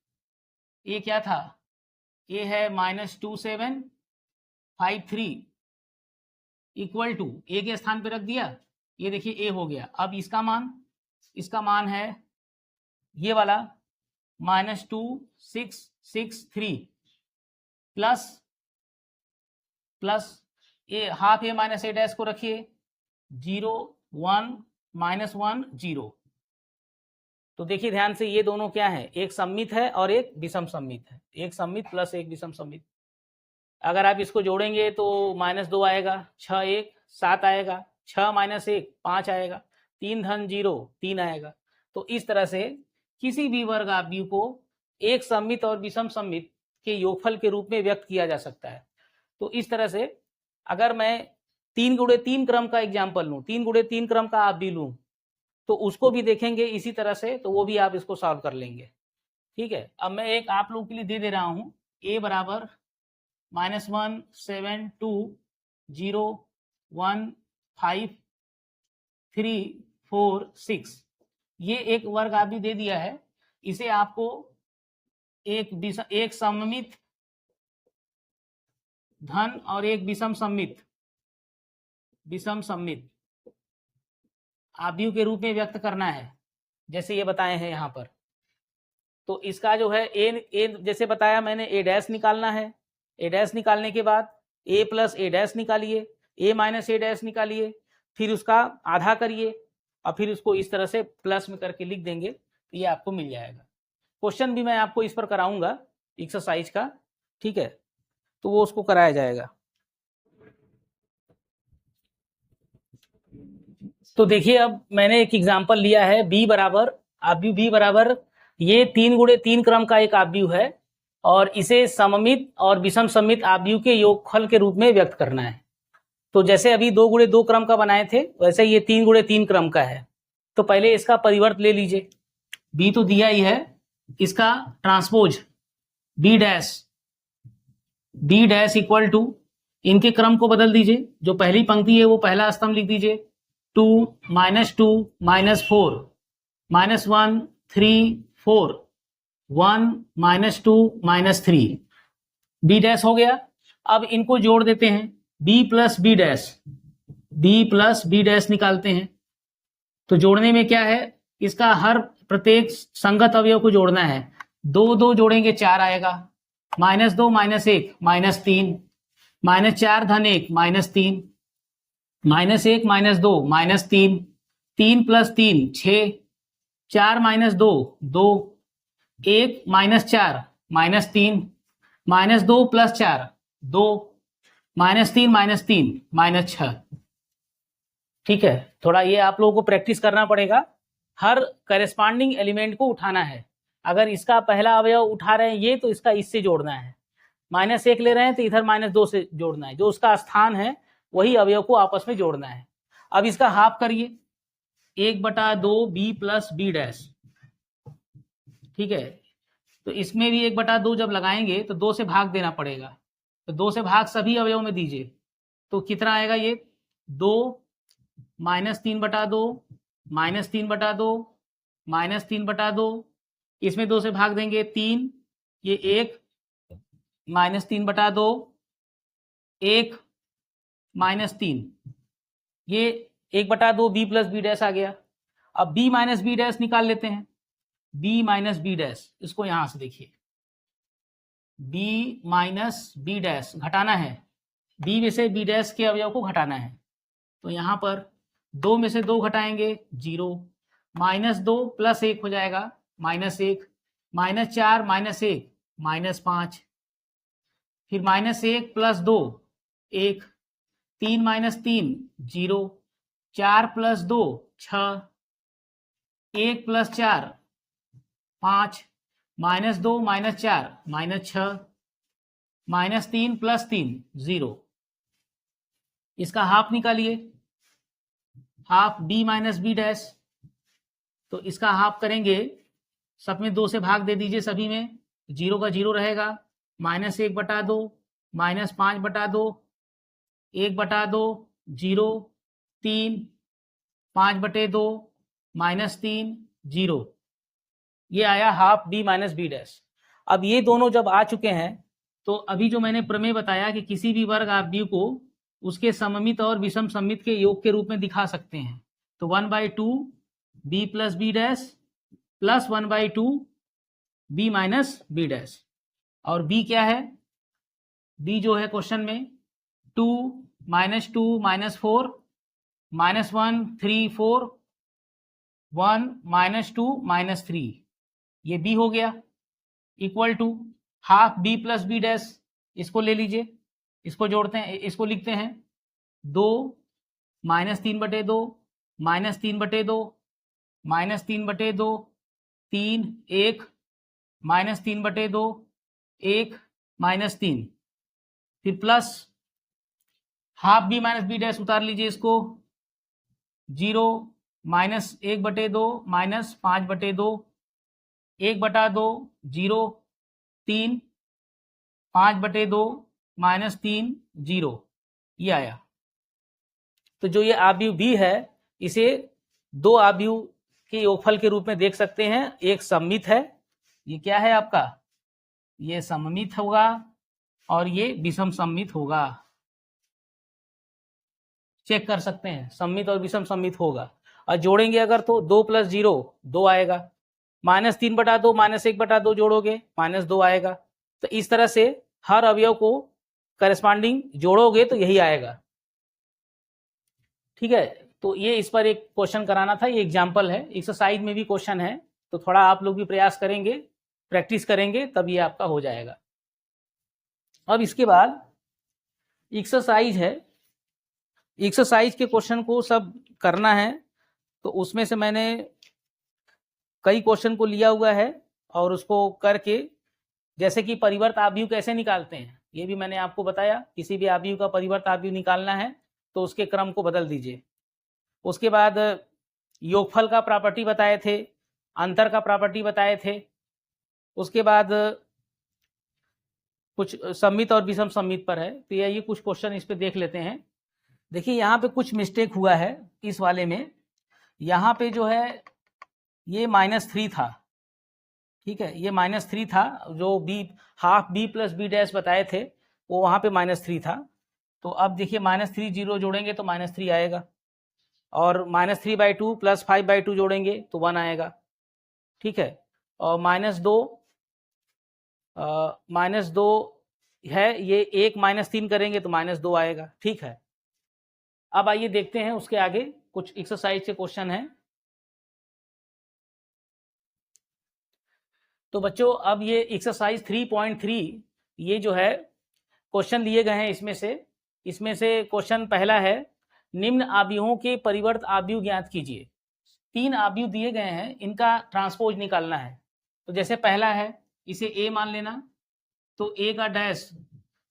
क्या था, ए है -2753 इक्वल टू, ए के स्थान पे रख दिया, ये देखिए ए हो गया। अब इसका मान है ये वाला -2663 plus A half A minus A dash को रखिए 0 1 -1 0। तो देखिए ध्यान से, ये दोनों क्या है, एक सममित है और एक विषम सममित है, एक सममित प्लस एक विषम सममित। अगर आप इसको जोड़ेंगे तो -2 आएगा, 6 1 7 आएगा, 6 - 1 5 आएगा, 3 धन 0 3 आएगा। तो इस तरह से किसी भी वर्ग आव्यूह को एक सममित और विषम सममित के योगफल के रूप में व्यक्त किया जा सकता है। तो इस तरह से अगर मैं 3x3 क्रम का एग्जाम्पल लूँ, 3x3 क्रम का आव्यूह लूँ, तो उसको भी देखेंगे इसी तरह से, तो वो भी आप इसको सॉल्व कर लेंगे। ठीक है, अब मैं एक आप लोग के लिए दे रहा हूँ, a बराबर -1 7 2 0 1 5 3 4 6, ये एक वर्ग आव्यूह दे दिया है। इसे आपको एक सममित धन और एक विषम सममित आव्यूह के रूप में व्यक्त करना है, जैसे ये बताए हैं यहाँ पर। तो इसका जो है ए जैसे बताया मैंने, ए डैश निकालना है, ए डैश निकालने के बाद ए प्लस ए डैश निकालिए, ए माइनस ए डैश निकालिए, फिर उसका आधा करिए और फिर उसको इस तरह से प्लस में करके लिख देंगे, तो ये आपको मिल जाएगा। क्वेश्चन भी मैं आपको इस पर कराऊंगा एक्सरसाइज का, ठीक है, तो वो उसको कराया जाएगा। तो देखिए अब मैंने एक एग्जांपल लिया है, b बराबर आव्यूह b बराबर, ये 3x3 क्रम का एक आव्यूह है और इसे सममित और विषम सममित आव्यूह के योगफल के रूप में व्यक्त करना है। तो जैसे अभी 2x2 क्रम का बनाए थे, वैसे ये 3x3 क्रम का है। तो पहले इसका परिवर्त ले लीजिए, b तो दिया ही है, इसका transpose b dash equal to, इनके क्रम को बदल दीजिए, जो पहली पंक्ति है वो पहला स्तंभ लिख दीजिए, 2 -2 -4 -1 3 4 1 -2 -3, b डैश हो गया। अब इनको जोड़ देते हैं, b प्लस b डैश निकालते हैं। तो जोड़ने में क्या है, इसका हर प्रत्येक संगत अवयव को जोड़ना है, 2 2 जोड़ेंगे 4 आएगा, -2 -1 -3, -4 धन 1 -3, -1 -2 -3, 3 + 3 6, 4 - 2 2, 1 -4 -3, -2 + 4 2, -3 -3 -6। ठीक है, थोड़ा ये आप लोगों को प्रैक्टिस करना पड़ेगा, हर करेस्पॉन्डिंग एलिमेंट को उठाना है। अगर इसका पहला अवयव उठा रहे हैं ये, तो इसका इससे जोड़ना है, -1 ले रहे हैं तो इधर -2 से जोड़ना है, जो उसका स्थान है वही अवयव को आपस में जोड़ना है। अब इसका हाफ करिए, 1/2 बी प्लस बी डैश, ठीक है। तो इसमें भी 1/2 जब लगाएंगे तो 2 से भाग देना पड़ेगा, तो 2 से भाग सभी अवयव में दीजिए, तो कितना आएगा ये 2 -3/2 -3/2 -3/2, इसमें 2 से भाग देंगे 3, ये 1 -3/2 1 -3, ये 1/2 बी प्लस बी डैश आ गया। अब बी माइनस बी डैश निकाल लेते हैं, बी माइनस बी डैश, इसको यहां से देखिए, बी माइनस बी डैश घटाना है, बी में से बी डैश के अवयव को घटाना है, तो यहां पर 2 में से 2 घटाएंगे 0, -2 + 1 हो जाएगा -1, -4 -1 -5, फिर -1 + 2 1, 3 - 3 0, 4 + 2 6, 1 + 4 5, -2 -4 -6, -3 + 3 0, इसका हाफ निकालिए, half B minus B dash, तो इसका हाफ करेंगे, सब में 2 से भाग दे दीजिए, सभी में 0 का 0 रहेगा, -1/2 -5/2 1/2 0 3 5/2 -3 0, ये आया half B minus B dash. अब ये दोनों जब आ चुके हैं तो अभी जो मैंने प्रमेय बताया कि किसी भी वर्ग आव्यूह को उसके सममित और विषम सममित के योग के रूप में दिखा सकते हैं, तो 1/2 B plus B dash plus 1/2 B minus B dash, और बी क्या है, बी जो है क्वेश्चन में 2 -2 -4 -1 3 4 1 -2 -3, ये बी हो गया, equal to half B plus B dash, इसको ले लीजिए, इसको जोड़ते हैं, इसको लिखते हैं 2 -3/2 -3/2 -3/2 3 1 -3/2 1 -3, फिर plus half B minus B dash उतार लीजिए, इसको 0 -1/2 -5/2 1/2 0 3 5/2 -3 0, ये आया। तो जो ये आव्यूह बी है, इसे 2 आव्यूह के योगफल के रूप में देख सकते हैं, एक सममित है, ये क्या है आपका, ये सममित होगा, और ये विषम सममित होगा, चेक कर सकते हैं, सममित और विषम सममित होगा। और जोड़ेंगे अगर तो 2 + 0 2 आएगा, -3/2 -1/2 जोड़ोगे -2 आएगा, तो इस तरह से हर अवयव को करस्पॉन्डिंग जोड़ोगे तो यही आएगा, ठीक है। तो ये इस पर एक क्वेश्चन कराना था, ये एग्जाम्पल है, एक्सरसाइज में भी क्वेश्चन है, तो थोड़ा आप लोग भी प्रयास करेंगे, प्रैक्टिस करेंगे, तब ये आपका हो जाएगा। अब इसके बाद एक्सरसाइज है, एक्सरसाइज के क्वेश्चन को सब करना है, तो उसमें से मैंने कई क्वेश्चन को लिया हुआ है और उसको करके, जैसे कि परिवर्त आव्यूह कैसे निकालते हैं ये भी मैंने आपको बताया, किसी भी आव्यूह का परिवर्त आव्यूह निकालना है तो उसके क्रम को बदल दीजिए। उसके बाद योगफल का प्रॉपर्टी बताए थे, अंतर का प्रॉपर्टी बताए थे, उसके बाद कुछ सममित और विषम सममित पर है, तो ये कुछ क्वेश्चन इस पे देख लेते हैं। देखिए यहाँ पे कुछ मिस्टेक हुआ है इस वाले में, यहाँ पे जो है ये -3 था, ठीक है, ये -3 था, जो B half B plus B dash बताए थे वो वहाँ पे -3 था, तो अब देखिए -3 0 जोड़ेंगे तो -3 आएगा, और -3/2 + 5/2 जोड़ेंगे तो 1 आएगा, ठीक है, और -2 है, ये 1 -3 करेंगे तो -2 आएगा, ठीक है। अब आइए देखते हैं उसके आगे कुछ एक्सरसाइज के क्वेश्चन हैं। तो बच्चों अब ये एक्सरसाइज 3.3 ये जो है क्वेश्चन लिए गए हैं, इसमें से क्वेश्चन पहला है, निम्न आव्यूहों के परिवर्त आव्यूह ज्ञात कीजिए। 3 आव्यूह दिए गए हैं, इनका ट्रांसपोज निकालना है। तो जैसे पहला है, इसे ए मान लेना, तो ए का डैश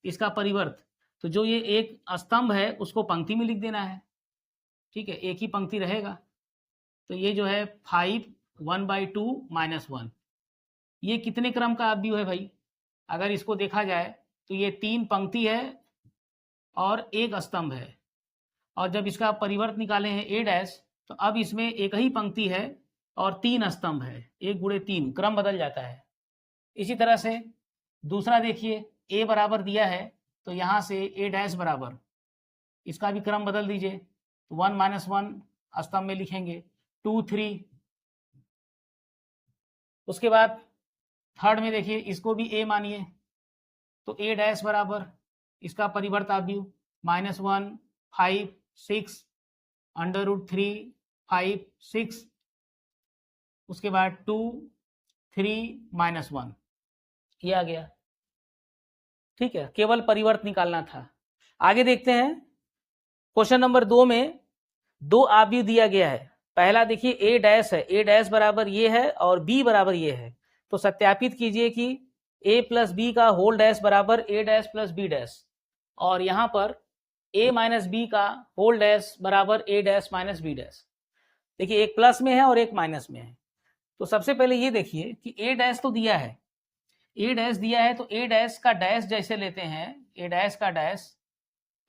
इसका परिवर्त, तो जो ये एक स्तंभ है उसको पंक्ति में लिख देना है, ठीक है, एक ही पंक्ति रहेगा। तो ये जो है 5 1/2 -1, ये कितने क्रम का आव्यूह है भाई? अगर इसको देखा जाए तो ये 3 पंक्ति है और 1 स्तंभ है, और जब इसका परिवर्त निकाले हैं ए डैश, तो अब इसमें एक ही पंक्ति है और 3 स्तंभ है, 1 × 3 क्रम बदल जाता है। इसी तरह से दूसरा देखिए, ए बराबर दिया है तो यहाँ से ए डैश बराबर, इसका भी क्रम बदल दीजिए, तो 1 - 1 स्तंभ में लिखेंगे, 2 3। उसके बाद थर्ड में देखिए, इसको भी ए मानिए, तो ए डैश बराबर इसका परिवर्त आव्यूह -1 5 6 √3 5 6, उसके बाद 2 3 -1, ये आ गया। ठीक है, केवल परिवर्त निकालना था। आगे देखते हैं, क्वेश्चन नंबर 2 में 2 आव्यूह दिया गया है। पहला देखिए ए डैश है, ए डैश बराबर ये है और बी बराबर ये है, तो सत्यापित कीजिए कि a + b का होल डैश बराबर a डैश + b डैश, और यहाँ पर a - b का होल डैश बराबर a डैश - b डैश। देखिए एक प्लस में है और एक माइनस में है। तो सबसे पहले ये देखिए कि a डैश तो दिया है, a डैश दिया है, तो a डैश का डैश जैसे लेते हैं, a डैश का डैश,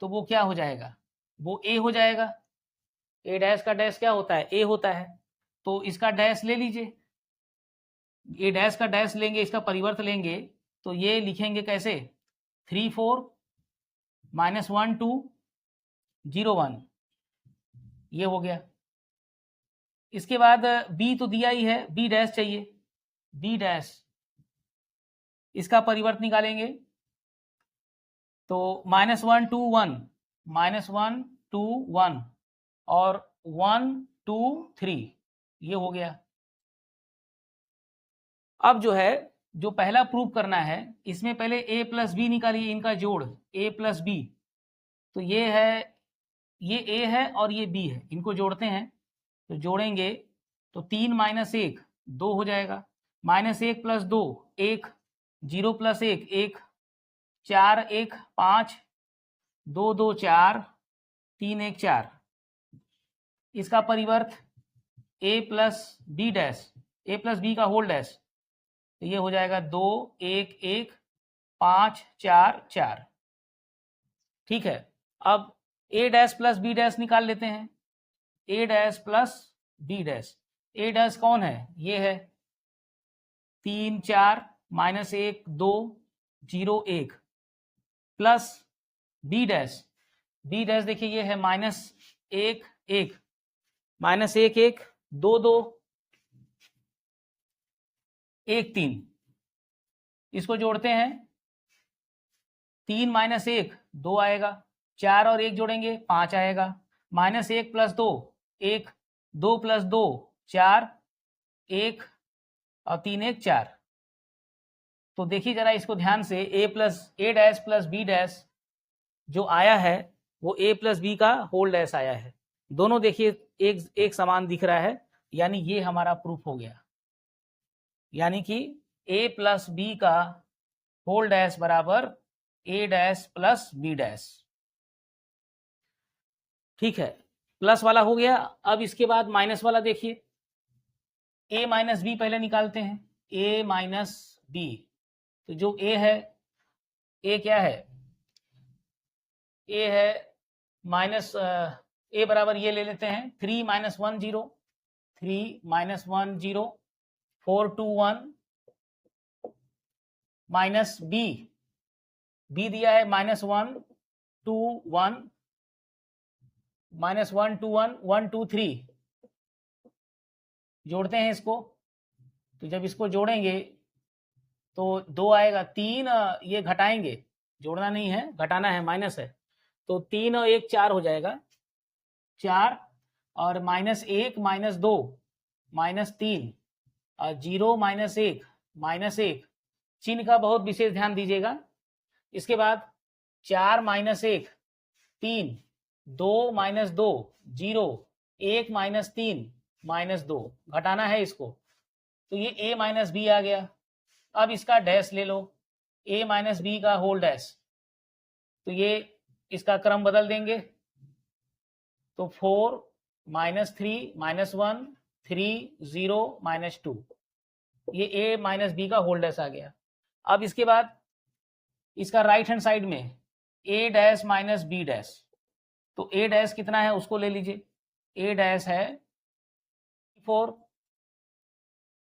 तो वो क्या हो जाएगा, वो a हो जाएगा। a डैश का डैश क्या होता है, a होता है, तो इसका डैश ले लीजिए, a डैश का डैश लेंगे, इसका परिवर्त लेंगे, तो ये लिखेंगे कैसे, 3 4 -1 2 0 1, ये हो गया। इसके बाद b तो दिया ही है, b डैश चाहिए, b डैश, इसका परिवर्त निकालेंगे, तो -1 2 1 -1 2 1 और 1 2 3, ये हो गया। अब जो है, जो पहला प्रूव करना है, इसमें पहले a + b निकालिए, इनका जोड़ a + b, तो ये है, ये a है और ये b है, इनको जोड़ते हैं, तो जोड़ेंगे तो 3 - 1 2 हो जाएगा, -1 + 2 1, 0 + 1 1, 4 1 5, 2 2 4, 3 1 4, इसका परिवर्त a + b dash, a + b का होल डैश, तो ये हो जाएगा 2 1 1 5 4 4। ठीक है, अब a डैश + b डैश निकाल लेते हैं, a dash + b dash, a dash कौन है, ये है 3 4 -1 2 0 1 plus b dash, b dash देखिए ये है -1 1 -1 1 2 2 1 3, इसको जोड़ते हैं, 3 - 1 2 आएगा, 4 और 1 जोड़ेंगे 5 आएगा, -1 + 2 1, 2 + 2 4, 1 और 3 1 4। तो देखिए जरा इसको ध्यान से, a डैश + b डैश जो आया है वो a + b का होल डैश आया है, दोनों देखिए एक समान दिख रहा है, यानी ये हमारा प्रूफ हो गया, यानी कि a + b का होल डैश बराबर a डैश + b डैश। ठीक है, प्लस वाला हो गया। अब इसके बाद माइनस वाला देखिए, a - b पहले निकालते हैं, a - b, तो जो a है, a क्या है, a है माइनस, a बराबर ये ले लेते हैं 3 - 1 0, 3 - 1 0, 4 2 1 माइनस b, b दिया है -1 2 1 -1 2 1 1 2 3, जोड़ते हैं इसको, तो जब इसको जोड़ेंगे तो 2 आएगा, 3 ये घटाएंगे, जोड़ना नहीं है, घटाना है, माइनस है, तो 3 और 1 4 हो जाएगा, 4 और -1 -2 -3 और 0 -1 -1, चिन्ह का बहुत विशेष ध्यान दीजिएगा। इसके बाद 4 - 1 3, 2 - 2 0, 1 - 3 -2, घटाना है इसको, तो ये a - b आ गया। अब इसका डैश ले लो, a - b का होल डैश, तो ये इसका क्रम बदल देंगे, तो 4 -3 -1 3 0 -2, ये a माइनस बी का होल डैश आ गया। अब इसके बाद इसका राइट हैंड साइड में a dash minus B dash, तो a डैश कितना है उसको ले लीजिए, a डैश है 4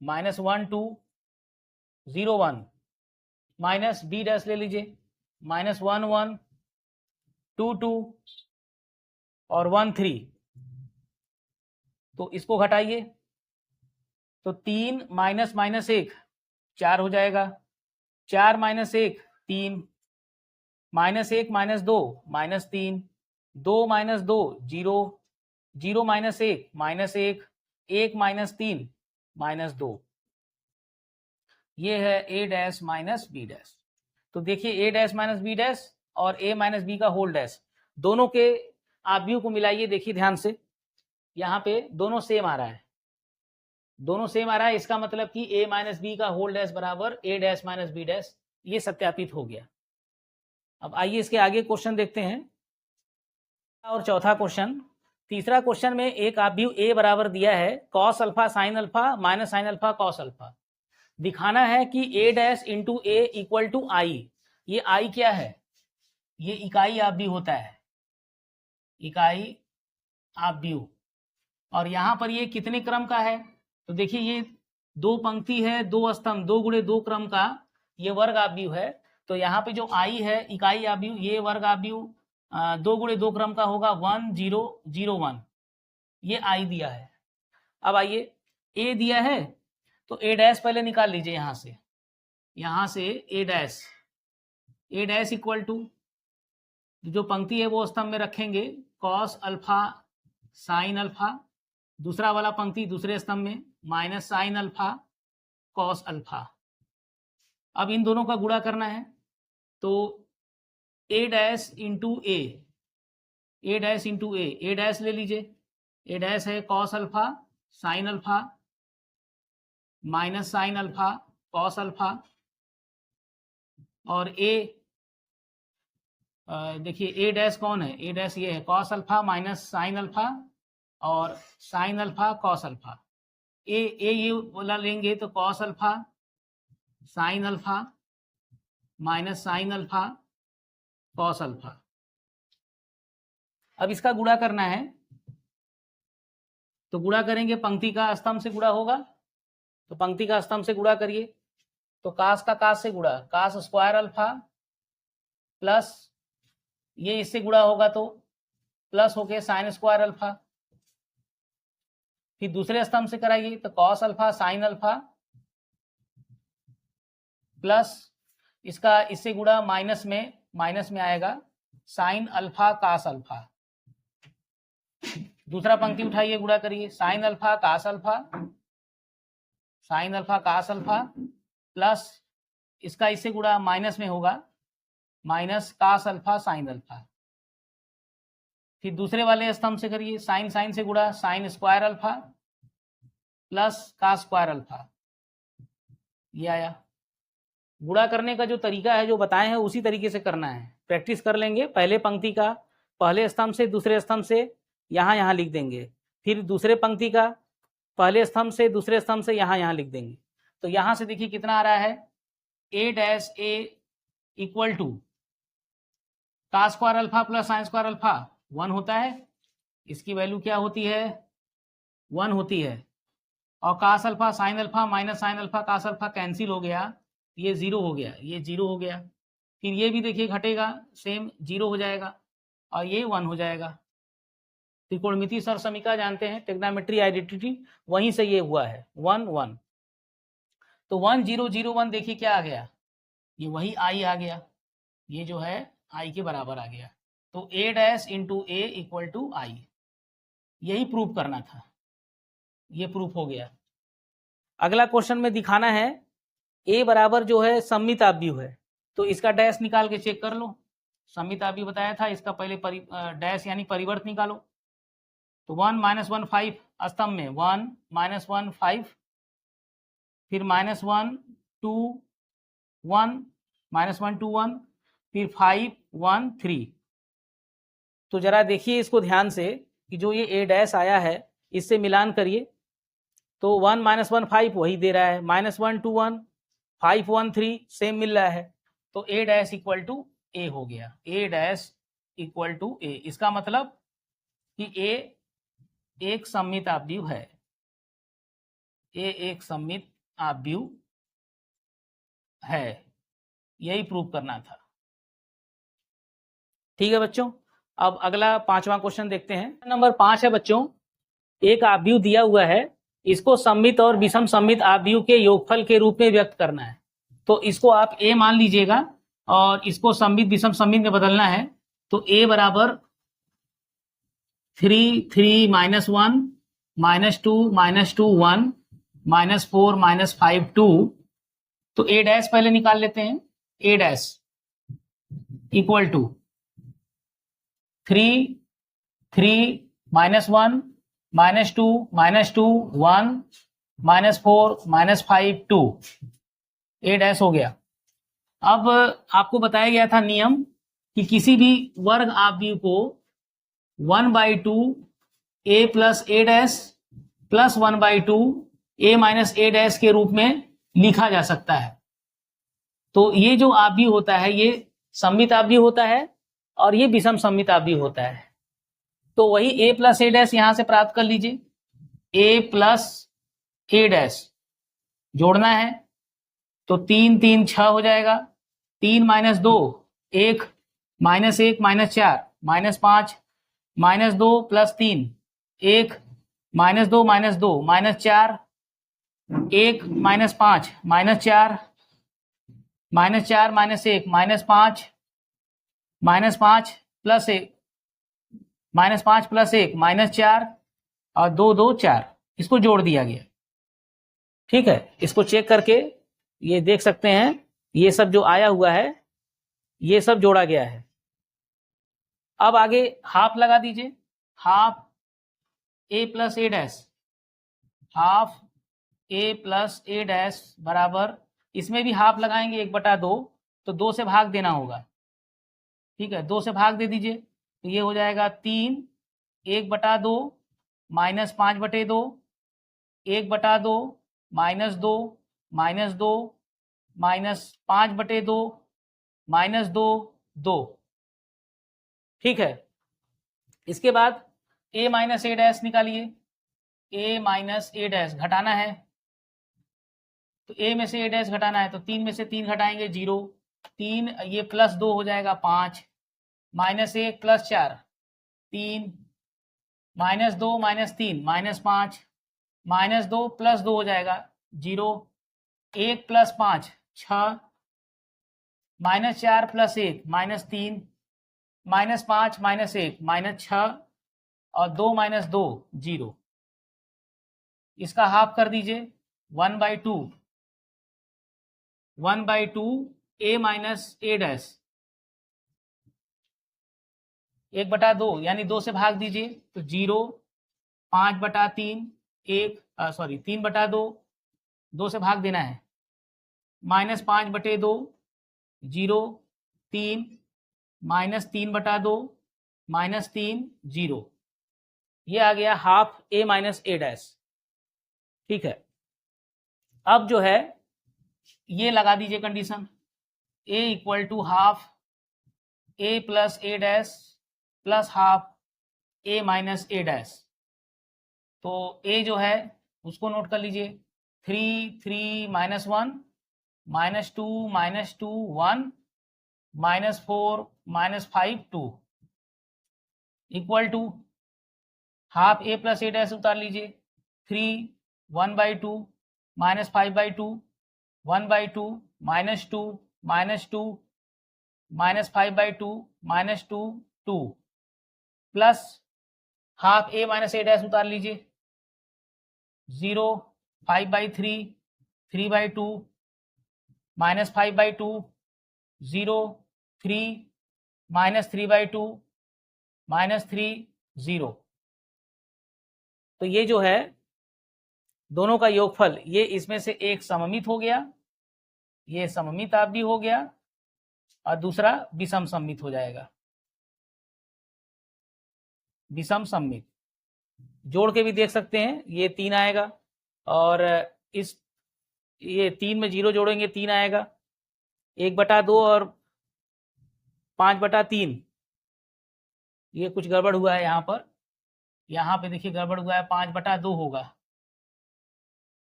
-1 2 0 1 माइनस बी डैश ले लीजिए -1 1 2 2 और 1 3, तो इसको घटाइए तो 3 माइनस माइनस 1 4 हो जाएगा, 4 माइनस 1 3, -1 -2 -3, 2 माइनस 2 0, 0 माइनस 1 -1, 1 माइनस 3 -2, ये है a dash minus B dash. तो देखिए a dash minus B dash और a माइनस बी का होल डैश दोनों के आव्यूह को मिलाइए, देखिए ध्यान से, यहाँ पे दोनों सेम आ रहा है, दोनों सेम आ रहा है, इसका मतलब कि a माइनस बी का होल डैश बराबर a dash minus B dash, ये सत्यापित हो गया। अब आइए इसके आगे क्वेश्चन देखते हैं। और चौथा क्वेश्चन, तीसरा क्वेश्चन में एक आव्यूह a बराबर दिया है cos alpha sine alpha minus sine alpha cos alpha. दिखाना है कि a dash into A equal to I. ये आई क्या है? ये इकाई आव्यूह होता है, इकाई आव्यूह। और यहाँ पर ये कितने क्रम का है? तो देखिए ये 2 पंक्ति है, 2 स्तंभ, 2 गुणे 2 क्रम का ये वर्ग आव्यूह है। तो यहाँ पे जो आई है इकाई आव्यूह, ये वर्ग आव्यूह 2 गुणे 2 क्रम का होगा 1 0 0 1, ये आई दिया है। अब आइए ए दिया है तो ए डैश पहले निकाल लीजिए, यहाँ से ए डैश इक्वल टू जो पंक्ति है वो स्तंभ में रखेंगे कॉस अल्फा साइन अल्फा, दूसरा वाला पंक्ति दूसरे स्तंभ में minus sine alpha cos alpha. अब इन दोनों का गुणा करना है तो A dash into A dash ले लीजिए, ए डैश है cos alpha sine alpha minus sine alpha cos alpha, और ए देखिए ए डैश कौन है? ए डैश ये है cos alpha minus sine alpha और साइन अल्फा कॉस अल्फा। ए ये वाला लेंगे तो cos alpha sine alpha minus sine alpha cos alpha. अब इसका गुणा करना है तो गुणा करेंगे, पंक्ति का स्तंभ से गुणा होगा, तो पंक्ति का स्तंभ से गुणा करिए तो कास का कास से गुणा, कास स्क्वायर अल्फा प्लस ये इससे गुणा होगा तो प्लस होके साइन स्क्वायर अल्फा। फिर दूसरे स्तंभ से कराइए तो cos alpha sine alpha plus इसका इससे गुणा माइनस में आएगा साइन अल्फा कास अल्फा। दूसरा पंक्ति उठाइए, गुणा करिए, sine alpha cos alpha plus इसका इससे गुणा माइनस में होगा minus cos alpha sine alpha. फिर दूसरे वाले स्तंभ से करिए, साइन से गुणा sine square alpha plus cos square alpha, ये आया। गुणा करने का जो तरीका है जो बताए हैं उसी तरीके से करना है, प्रैक्टिस कर लेंगे। पहले पंक्ति का पहले स्तंभ से दूसरे स्तंभ से यहाँ लिख देंगे, फिर दूसरे पंक्ति का पहले स्तंभ से दूसरे स्तंभ से यहाँ लिख देंगे। तो यहाँ से देखिए कितना आ रहा है, A dash A equal to cos square alpha plus sine square alpha 1 होता है, इसकी वैल्यू क्या होती है? 1 होती है। और cos alpha sine alpha minus sine alpha cos alpha cancel हो गया, ये 0 हो गया, ये 0 हो गया। फिर ये भी देखिए घटेगा, सेम 0 हो जाएगा और ये 1 हो जाएगा। त्रिकोणमिति सर समीका जानते हैं, ट्रिग्नोमेट्री आइडेंटिटी, वहीं से ये हुआ है 1 1। तो 1 0 0 1 देखिए क्या आ गया, ये वही आई आ गया, ये जो है आई के बराबर आ गया। तो A dash into A equal to I, यही प्रूफ करना था, ये प्रूफ हो गया। अगला क्वेश्चन में दिखाना है ए बराबर जो है सममित आव्यूह है, तो इसका डैश निकाल के चेक कर लो। सममित आव्यूह बताया था, इसका पहले डैश यानी परिवर्त निकालो। तो 1 -1 5 स्तंभ में 1 -1 5, फिर -1 2 1 -1 2 1, फिर 5 1 3। तो जरा देखिए इसको ध्यान से, कि जो ये ए डैश आया है इससे मिलान करिए, तो 1 - 1 5 वही दे रहा है, -1 2 1 5 1 3 सेम मिल रहा है, तो ए डैश इक्वल टू ए हो गया, ए डैश इक्वल टू ए। इसका मतलब कि ए एक सममित आव्यूह है, ए एक सममित आव्यूह है, यही प्रूव करना था। ठीक है बच्चों, अब अगला 5वां क्वेश्चन देखते हैं। नंबर 5 है बच्चों, एक आव्यूह दिया हुआ है, इसको सममित और विषम सममित आव्यूह के योगफल के रूप में व्यक्त करना है। तो इसको आप a मान लीजिएगा और इसको सममित विषम सममित में बदलना है, तो a बराबर 3 3 -1 -2 -2 1 -4 -5 2। तो a डैश पहले निकाल लेते हैं, a dash equal to 3 3 -1 -2 -2 1 -4 -5 2, a dash हो गया। अब आपको बताया गया था नियम कि किसी भी वर्ग आव्यूह को 1/2 a plus a dash plus 1/2 a minus a dash के रूप में लिखा जा सकता है। तो ये जो आव्यूह होता है ये सममित आव्यूह होता है और ये विषम सममित आव्यूह होता है। तो वही a प्लस a डैश यहां से प्राप्त कर लीजिए, a प्लस a डैश जोड़ना है, तो 3 3 6 हो जाएगा, 3 - 2 1 -1 -4 -5 -2 प्लस 3 1 -2 -2 -4 1 -5 -4 -4 -1 -5 -5 प्लस 1 -5 प्लस 1 -4 और 2 2 4, इसको जोड़ दिया गया। ठीक है, इसको चेक करके ये देख सकते हैं, ये सब जो आया हुआ है ये सब जोड़ा गया है। अब आगे हाफ लगा दीजिए, half a plus a dash, half a plus a dash बराबर, इसमें भी हाफ लगाएंगे 1/2, तो 2 से भाग देना होगा। ठीक है, 2 से भाग दे दीजिए, तो ये हो जाएगा 3 1/2 -5/2 1/2 -2 -2 -5/2 -2 2। ठीक है, इसके बाद a माइनस a डैश निकालिए, a माइनस a डैश घटाना है, तो a में से a डैश घटाना है, तो 3 में से 3 घटाएंगे 0, 3 ये प्लस 2 हो जाएगा 5 -1 प्लस 4 3 -2 -3 -5 -2 प्लस 2 हो जाएगा 0, 1 प्लस 5 6 -4 प्लस 1 -3 -5 -1 -6 और 2 -2 0। इसका हाफ कर दीजिए, 1/2 a माइनस a डैश 1/2, यानी 2 से भाग दीजिए, तो 0 5/3 1 सॉरी 3/2, 2 से भाग देना है, -5/2 0 3 -3/2 -3 0, ये आ गया half a minus a dash. ठीक है, अब जो है ये लगा दीजिए condition, a equal to half a plus a dash plus half a minus a dash. तो a जो है उसको नोट कर लीजिए, 3 3 -1 -2 -2 1 -4 -5 2 equal to half a plus a dash उतार लीजिए, 3 1/2 -5/2 1/2 -2 -2 -5/2 -2 2 plus half a minus a dash उतार लीजिए, 0 5/3 3/2 -5/2 0 3 -3/2 -3 0। तो ये जो है दोनों का योगफल, ये इसमें से एक सममित हो गया, ये सममित आव्यूह हो गया और दूसरा विषम सममित हो जाएगा, विषम सममित। जोड़ के भी देख सकते हैं, ये 3 आएगा, और इस ये 3 में 0 जोड़ेंगे 3 आएगा, 1/2 और 5/3, ये कुछ गड़बड़ हुआ है यहाँ पे देखिए गड़बड़ हुआ है, 5/2 होगा,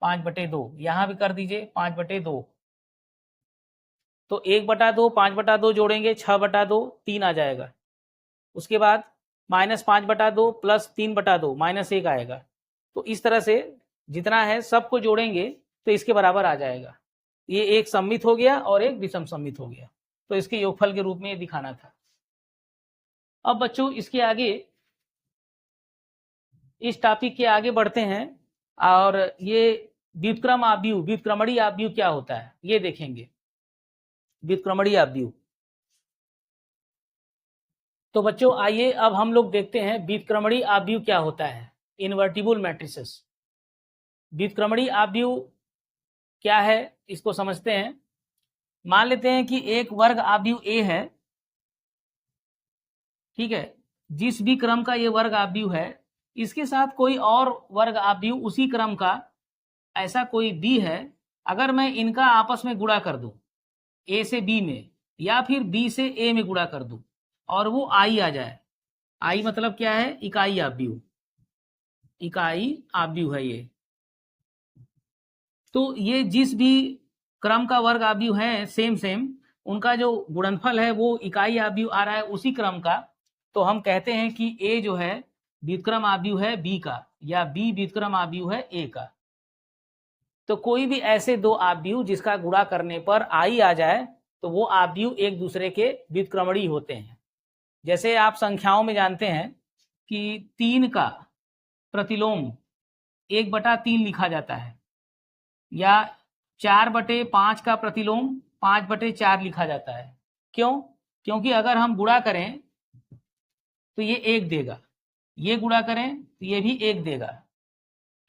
5/2, यहाँ भी कर दीजिए 5/2, तो 1/2 5/2 जोड़ेंगे 6/2 3 आ जाएगा, उसके बाद -5/2 प्लस 3/2 -1 आएगा। तो इस तरह से जितना है सबको जोड़ेंगे तो इसके बराबर आ जाएगा। ये एक सममित हो गया और एक विषम सममित हो गया, तो इसके योगफल के रूप में ये दिखाना था। अब बच्चों इसके आगे, इस टॉपिक के आगे बढ़ते हैं, और ये व्युत्क्रम आव्यूह, व्युत्क्रमणीय आव्यूह क्या होता है ये देखेंगे। व्युत्क्रमणीय आव्यूह, तो बच्चों आइए अब हम लोग देखते हैं व्युत्क्रमणीय आव्यूह क्या होता है। इन्वर्टिबल मैट्रिसेस, व्युत्क्रमणीय आव्यूह क्या है इसको समझते हैं। मान लेते हैं कि एक वर्ग आव्यूह A है, ठीक है, जिस भी क्रम का ये वर्ग आव्यूह है, इसके साथ कोई और वर्ग आव्यूह उसी क्रम का ऐसा कोई B है, अगर मैं इनका आपस में गुणा कर दूं, A से B में या फिर B से A में गुणा कर दूं और वो I आ जाए, I मतलब क्या है, इकाई आव्यूह, इकाई आव्यूह है ये। तो ये जिस भी क्रम का वर्ग आव्यूह है सेम उनका जो गुणनफल है वो इकाई आव्यूह आ रहा है उसी क्रम का, तो हम कहते हैं कि A जो है व्युत्क्रम आव्यूह है B का, या B व्युत्क्रम आव्यूह है A का। तो कोई भी ऐसे दो आव्यूह जिसका गुणा करने पर I आ जाए तो वो आव्यूह एक दूसरे के व्युत्क्रमणीय होते हैं। जैसे आप संख्याओं में जानते हैं कि 3 का प्रतिलोम 1/3 लिखा जाता है, या 4/5 का प्रतिलोम 5/4 लिखा जाता है। क्यों? क्योंकि अगर हम गुणा करें तो ये 1 देगा, ये गुणा करें तो ये भी 1 देगा,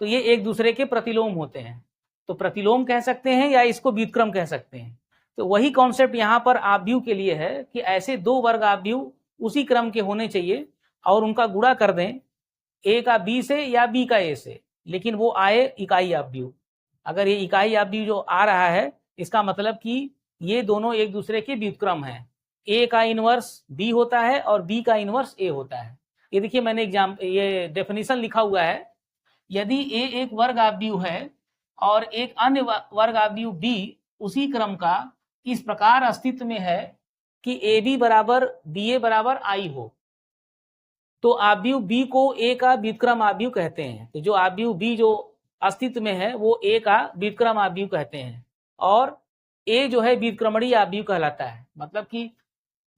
तो ये एक दूसरे के प्रतिलोम होते हैं। तो प्रतिलोम कह सकते हैं या इसको व्युत्क्रम कह सकते हैं। तो वही कॉन्सेप्ट यहाँ पर आव्यूह के लिए है कि ऐसे दो वर्ग आव्यूह उसी क्रम के होने चाहिए और उनका गुणा कर दें, A का B से या B का A से, लेकिन वो आए इकाई आव्यूह। अगर ये इकाई आव्यूह जो आ रहा है इसका मतलब कि ये दोनों एक दूसरे के व्युत्क्रम हैं। A का इनवर्स B होता है और B का इनवर्स A होता है। ये देखिए मैंने ये डेफिनेशन लिखा हुआ है, यदि A एक वर्ग आव्यूह है और एक अन्य वर्ग आव्यूह B उसी क्रम का इस प्रकार अस्तित्व में है कि AB बराबर BA बराबर I हो, तो आव्यूह B को A का व्युत्क्रम आव्यूह कहते हैं। तो जो आव्यूह B जो अस्तित्व में है वो A का व्युत्क्रम आव्यूह कहते हैं, और A जो है व्युत्क्रमणीय आव्यूह कहलाता है। मतलब कि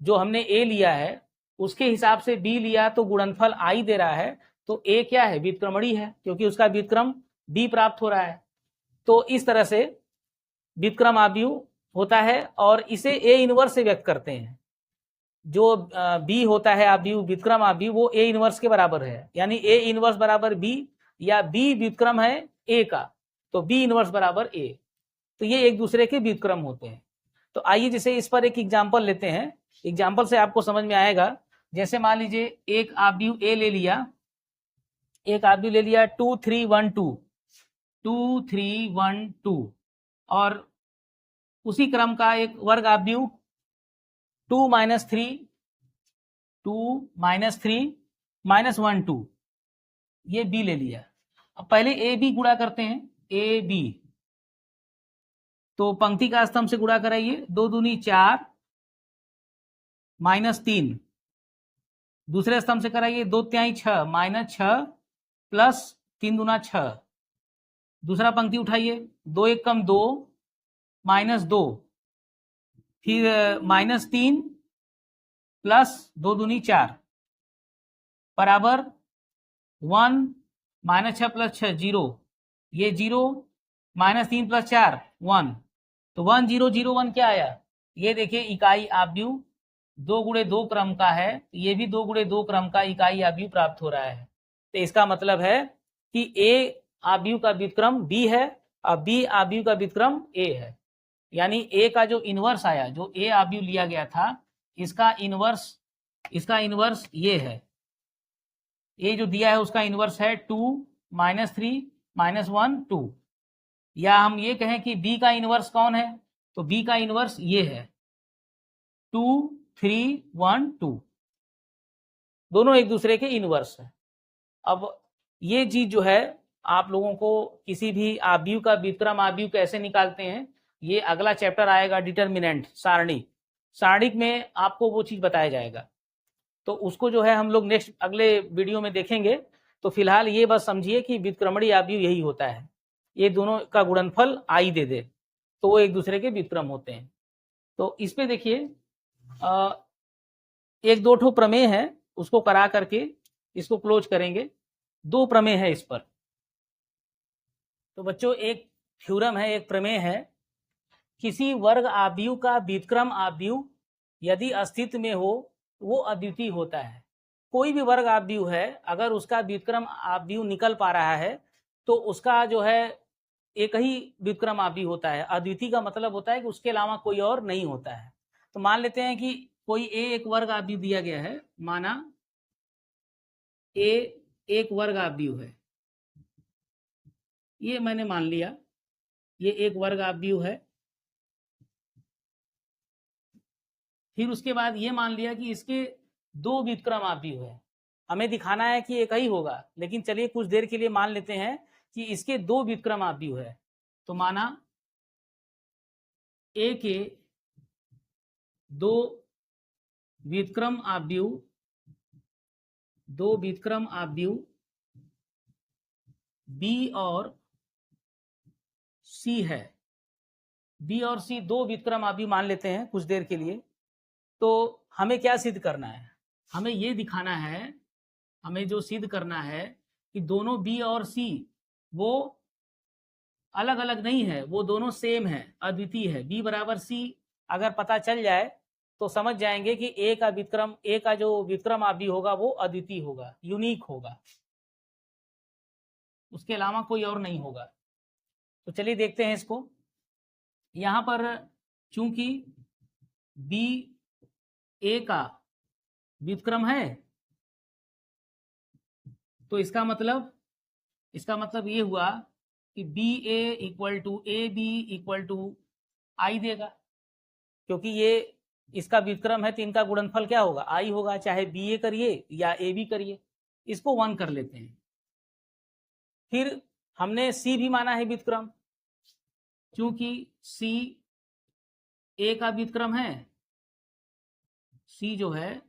जो हमने A लिया है उसके हिसाब से B लिया तो गुणनफल I दे रहा है, तो A क्या है, व्युत्क्रमणीय है, क्योंकि उसका व्युत्क्रम B प्राप्त हो रहा है। तो इस तरह से व्युत्क्रम आव्यूह होता है और इसे A इनवर्स से व्यक्त करते हैं। जो B होता है आव्यूह, व्युत्क्रम आव्यूह, वो A इनवर्स के बराबर है, यानी A इनवर्स बराबर B, या B व्युत्क्रम है A का तो B इनवर्स बराबर A। तो ये एक दूसरे के व्युत्क्रम होते हैं। तो आइए जैसे इस पर एक एग्जाम्पल लेते हैं, एग्जाम्पल से आपको समझ में आएगा। जैसे मान लीजिए एक आव्यूह A ले लिया, एक आव्यूह ले लिया 2 3 1 2, 2 3 1 2, और उसी क्रम का एक वर्ग आव्यूह 2 -3 2 -3 -1 2, ये B ले लिया। अब पहले A B गुणा करते हैं, A B, तो पंक्ति का स्तंभ से गुणा कराइए, 2 दूनी 4 -3, दूसरे स्तंभ से कराइए 2 तिहाई 6 -6 प्लस 3 दूना 6, दूसरा पंक्ति उठाइए 2 1 कम 2 -2, फिर -3 प्लस 2 दूनी 4 बराबर 1 -6 प्लस 6 0, ये 0 -3 प्लस 4 1, तो 1 0 0 1 क्या आया, ये देखिए इकाई आव्यूह 2 गुणे 2 क्रम का है, ये भी 2 गुणे 2 क्रम का इकाई आव्यूह प्राप्त हो रहा है। तो इसका मतलब है कि A आव्यूह का व्युत्क्रम B है और B आव्यूह का व्युत्क्रम A है, यानी A का जो इनवर्स आया, जो A आव्यूह लिया गया था, इसका इनवर्स ये है, ए जो दिया है उसका इनवर्स है 2 -3 -1 2, या हम ये कहें कि बी का इनवर्स कौन है, तो बी का इनवर्स ये है 2 3 1 2, दोनों एक दूसरे के इनवर्स है। अब ये चीज जो है आप लोगों को किसी भी आव्यूह का व्युत्क्रम आव्यूह कैसे निकालते हैं, ये अगला चैप्टर आएगा डिटर्मिनेंट सारणिक में आपको वो चीज बताया जाएगा, तो उसको जो है हम लोग नेक्स्ट अगले वीडियो में देखेंगे। तो फिलहाल ये बस समझिए कि व्युत्क्रमणीय आव्यूह यही होता है, ये दोनों का गुणनफल आई दे दे तो वो एक दूसरे के व्युत्क्रम होते हैं। तो इस पे देखिए एक दो ठो प्रमेय है, उसको करा करके इसको क्लोज करेंगे। दो प्रमेय है इस पर। तो बच्चों एक थ्योरम है, एक प्रमेय है, किसी वर्ग आव्यूह का व्युत्क्रम आव्यूह यदि अस्तित्व में हो वो अद्वितीय होता है। कोई भी वर्ग आव्यूह है अगर उसका व्युत्क्रम आव्यूह निकल पा रहा है तो उसका जो है एक ही व्युत्क्रम आव्यूह होता है। अद्वितीय का मतलब होता है कि उसके अलावा कोई और नहीं होता है। तो मान लेते हैं कि कोई ए एक वर्ग आव्यूह दिया गया है, माना ए एक वर्ग आव्यूह है, ये मैंने मान लिया ये एक वर्ग आव्यूह है। फिर उसके बाद ये मान लिया कि इसके दो व्युत्क्रम आव्यूह है। हमें दिखाना है कि एक ही होगा, लेकिन चलिए कुछ देर के लिए मान लेते हैं कि इसके दो व्युत्क्रम आव्यूह है। तो माना ए के दो व्युत्क्रम आव्यूह बी और सी है। बी और सी दो व्युत्क्रम आव्यूह मान लेते हैं कुछ देर के लिए। तो हमें क्या सिद्ध करना है, हमें ये दिखाना है, हमें जो सिद्ध करना है कि दोनों बी और सी वो अलग अलग नहीं है, वो दोनों सेम है, अद्वितीय है। बी बराबर सी अगर पता चल जाए तो समझ जाएंगे कि ए का व्युत्क्रम, ए का जो व्युत्क्रम आव्यूह होगा वो अद्वितीय होगा, यूनिक होगा, उसके अलावा कोई और नहीं होगा। तो चलिए देखते हैं इसको। यहां पर चूंकि बी ए का व्युत्क्रम है तो इसका मतलब ये हुआ कि B A equal to A B equal to I देगा, क्योंकि ये इसका व्युत्क्रम है तो इनका गुणनफल क्या होगा, आई होगा, चाहे बी ए करिए या ए बी करिए। इसको 1 कर लेते हैं। फिर हमने सी भी माना है व्युत्क्रम, क्योंकि सी ए का व्युत्क्रम है, सी जो है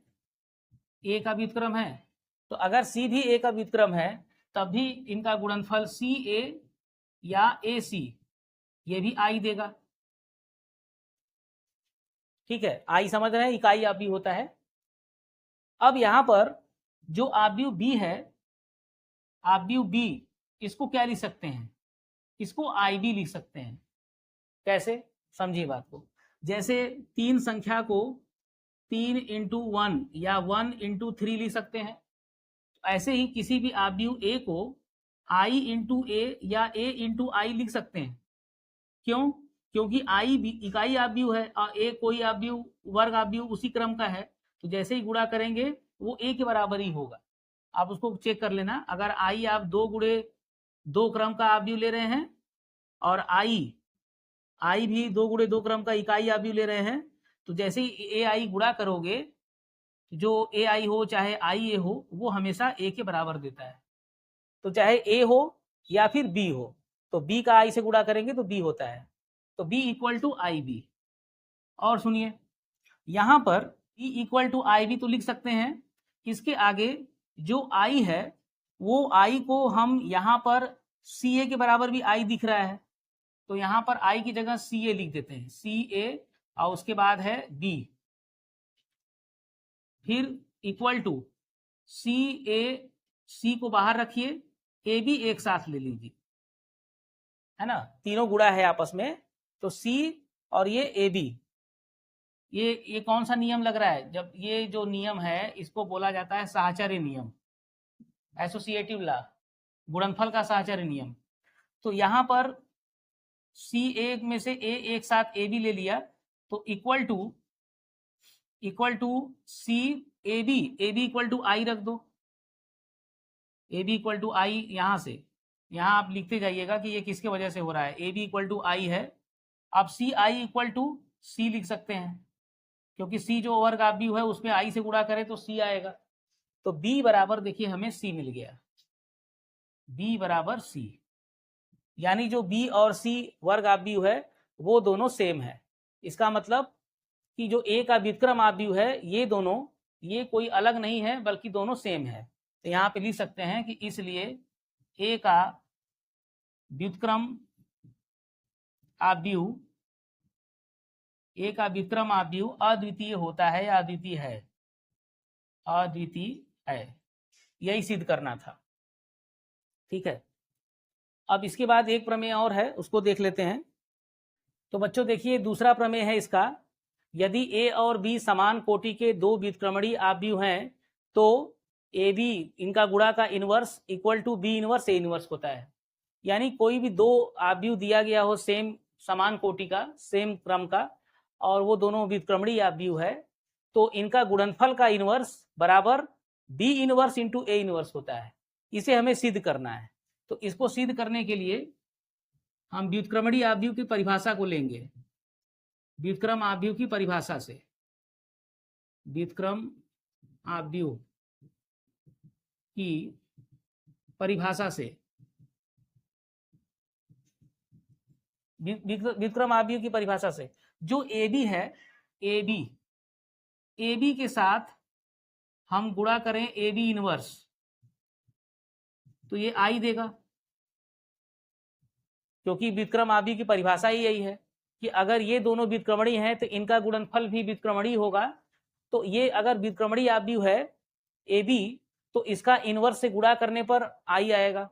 ए का व्युत्क्रम है, तो अगर सी भी ए का व्युत्क्रम है तब भी इनका गुणनफल सी ए या ए सी ये भी आई देगा। ठीक है, आई समझ रहे हैं, इकाई आव्यूह होता है। अब यहां पर जो आव्यूह बी है, आव्यूह बी, इसको क्या लिख सकते हैं, इसको आई बी लिख सकते हैं। कैसे, समझिए बात को। जैसे 3 संख्या को 3 × 1 या 1 × 3 लिख सकते हैं, ऐसे ही किसी भी आव्यूह ए को i × a या a × i लिख सकते हैं। क्यों, क्योंकि i भी इकाई आव्यूह है और a कोई आव्यूह, वर्ग आव्यूह उसी क्रम का है, तो जैसे ही गुणा करेंगे वो a के बराबर ही होगा। आप उसको चेक कर लेना, अगर i आप 2 × 2 क्रम का आव्यूह ले रहे हैं और i भी 2 × 2 क्रम का इकाई आव्यूह ले रहे हैं, तो जैसे ही ए आई गुणा करोगे, जो ए आई हो चाहे आई ए हो, वो हमेशा ए के बराबर देता है। तो चाहे ए हो या फिर बी हो, तो बी का आई से गुणा करेंगे तो बी होता है, तो B equal to I B. और सुनिए, यहां पर B equal to I B तो लिख सकते हैं, इसके आगे जो आई है वो आई को हम यहाँ पर सी ए के बराबर भी आई दिख रहा है, तो यहाँ पर आई की जगह सी ए लिख देते हैं, सी ए, और उसके बाद है बी, फिर इक्वल टू सी ए, सी को बाहर रखिए, ए बी एक साथ ले लीजिए, है ना, तीनों गुणा है आपस में, तो सी और ये ए बी, ये कौन सा नियम लग रहा है, जब ये जो नियम है इसको बोला जाता है साहचर्य नियम, एसोसिएटिव लॉ, गुणनफल का साहचर्य नियम। तो यहाँ पर सी ए में से ए एक साथ ए बी ले लिया, तो equal to C A B equal to I रख दो, A B equal to I, यहाँ से यहाँ आप लिखते जाइएगा कि ये किसके वजह से हो रहा है। ए बी इक्वल टू आई है। अब सी आई इक्वल टू सी लिख सकते हैं, क्योंकि सी जो वर्ग आव्यूह है उसमें आई से गुणा करें तो सी आएगा। तो बी बराबर देखिए हमें सी मिल गया, बी बराबर सी, यानी जो बी और सी वर्ग आव्यूह है वो दोनों सेम है। इसका मतलब कि जो ए का व्युत्क्रम आव्यूह है ये दोनों, ये कोई अलग नहीं है बल्कि दोनों सेम है। तो यहाँ पे लिख सकते हैं कि इसलिए ए का व्युत्क्रम आव्यूह, ए का व्युत्क्रम आव्यूह अद्वितीय होता है या अद्वितीय है, अद्वितीय है। यही सिद्ध करना था। ठीक है, अब इसके बाद एक प्रमेय और है, उसको देख लेते हैं। तो बच्चों देखिए दूसरा प्रमेय है इसका, यदि ए और बी समान कोटि के दो व्युत्क्रमणीय आव्यूह हैं तो ए बी इनका गुणा का inverse equal to B inverse A inverse होता है। यानी कोई भी दो आव्यूह दिया गया हो सेम समान कोटि का, सेम क्रम का, और वो दोनों व्युत्क्रमणीय आव्यूह है, तो इनका गुणनफल का इनवर्स बराबर B inverse into A inverse होता है। इसे हमें सिद्ध करना है। तो इसको सिद्ध करने के लिए हम व्युत्क्रमणीय आव्यूह की परिभाषा को लेंगे। व्युत्क्रम आव्यूह की परिभाषा से, व्युत्क्रम आव्यूह की परिभाषा से, व्युत्क्रम आव्यूह की परिभाषा से जो ए बी है, ए बी के साथ हम गुणा करें ए बी इनवर्स, तो ये आई देगा, क्योंकि व्युत्क्रम आव्यूह की परिभाषा ही यही है कि अगर ये दोनों व्युत्क्रमणीय हैं तो इनका गुणनफल भी व्युत्क्रमणीय होगा। तो ये अगर व्युत्क्रमणीय आव्यूह है ए बी, तो इसका इनवर्स से गुणा करने पर आई आएगा।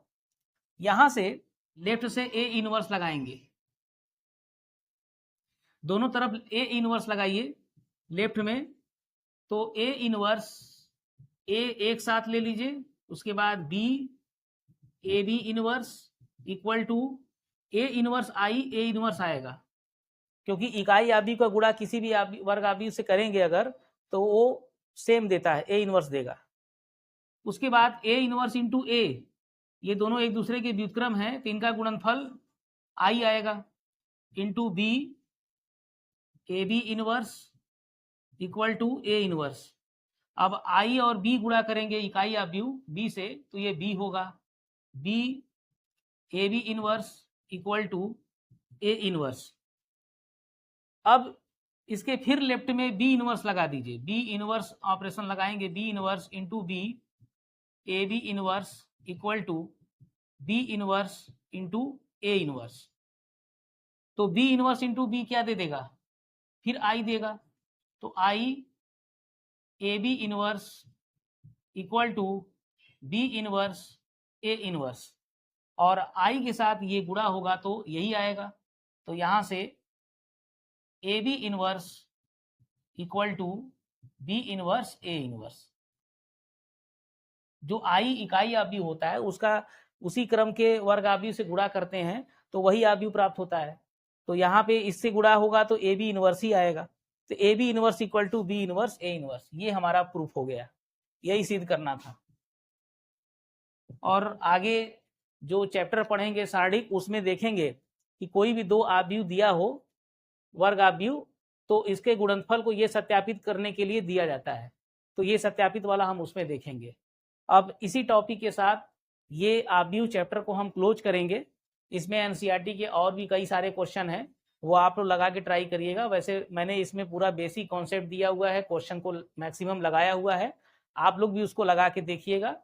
यहां से लेफ्ट से ए इनवर्स लगाएंगे, दोनों तरफ ए इनवर्स लगाइए लेफ्ट में। तो ए इनवर्स, ए एक साथ ले लीजिए, उसके बाद B, A B inverse equal to A inverse I, A inverse आएगा, क्योंकि इकाई आव्यूह का गुणा किसी भी वर्ग आव्यूह से करेंगे अगर, तो वो सेम देता है, ए इनवर्स देगा। उसके बाद ए इनवर्स इंटू ए, ये दोनों एक दूसरे के व्युत्क्रम हैं, तो इनका गुणनफल आई आएगा, into B, A B inverse equal to A inverse. अब आई और बी गुणा करेंगे इकाई आव्यूह बी से, तो ये बी होगा, B A B inverse equal to A inverse. अब इसके फिर लेफ्ट में बी इनवर्स लगा दीजिए, बी इनवर्स ऑपरेशन लगाएंगे, B inverse into B, A B inverse equal to B inverse into A inverse. तो बी इनवर्स इंटू बी क्या दे देगा, फिर आई देगा, तो I A B inverse equal to B inverse A inverse, और I के साथ ये गुणा होगा तो यही आएगा। तो यहां से A B inverse equal to B inverse A inverse. जो आई इकाई आव्यूह होता है उसका उसी क्रम के वर्ग आव्यूह से गुणा करते हैं तो वही आव्यूह प्राप्त होता है। तो यहाँ पे इससे गुणा होगा तो ए बी इनवर्स ही आएगा। तो A B inverse equal to B inverse A inverse, ये हमारा प्रूफ हो गया, यही सिद्ध करना था। और आगे जो चैप्टर पढ़ेंगे सारणिक, उसमें देखेंगे कि कोई भी दो आव्यूह दिया हो वर्ग आव्यूह, तो इसके गुणनफल को ये सत्यापित करने के लिए दिया जाता है। तो ये सत्यापित वाला हम उसमें देखेंगे। अब इसी टॉपिक के साथ ये आव्यूह चैप्टर को हम क्लोज करेंगे। इसमें एनसीईआरटी के और भी कई सारे क्वेश्चन हैं, वो आप लोग लगा के ट्राई करिएगा। वैसे मैंने इसमें पूरा बेसिक कॉन्सेप्ट दिया हुआ है, क्वेश्चन को मैक्सिमम लगाया हुआ है, आप लोग भी उसको लगा के देखिएगा।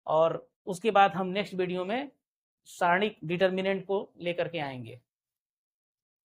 और उसके बाद हम नेक्स्ट वीडियो में सारणिक डिटर्मिनेंट को लेकर के आएंगे।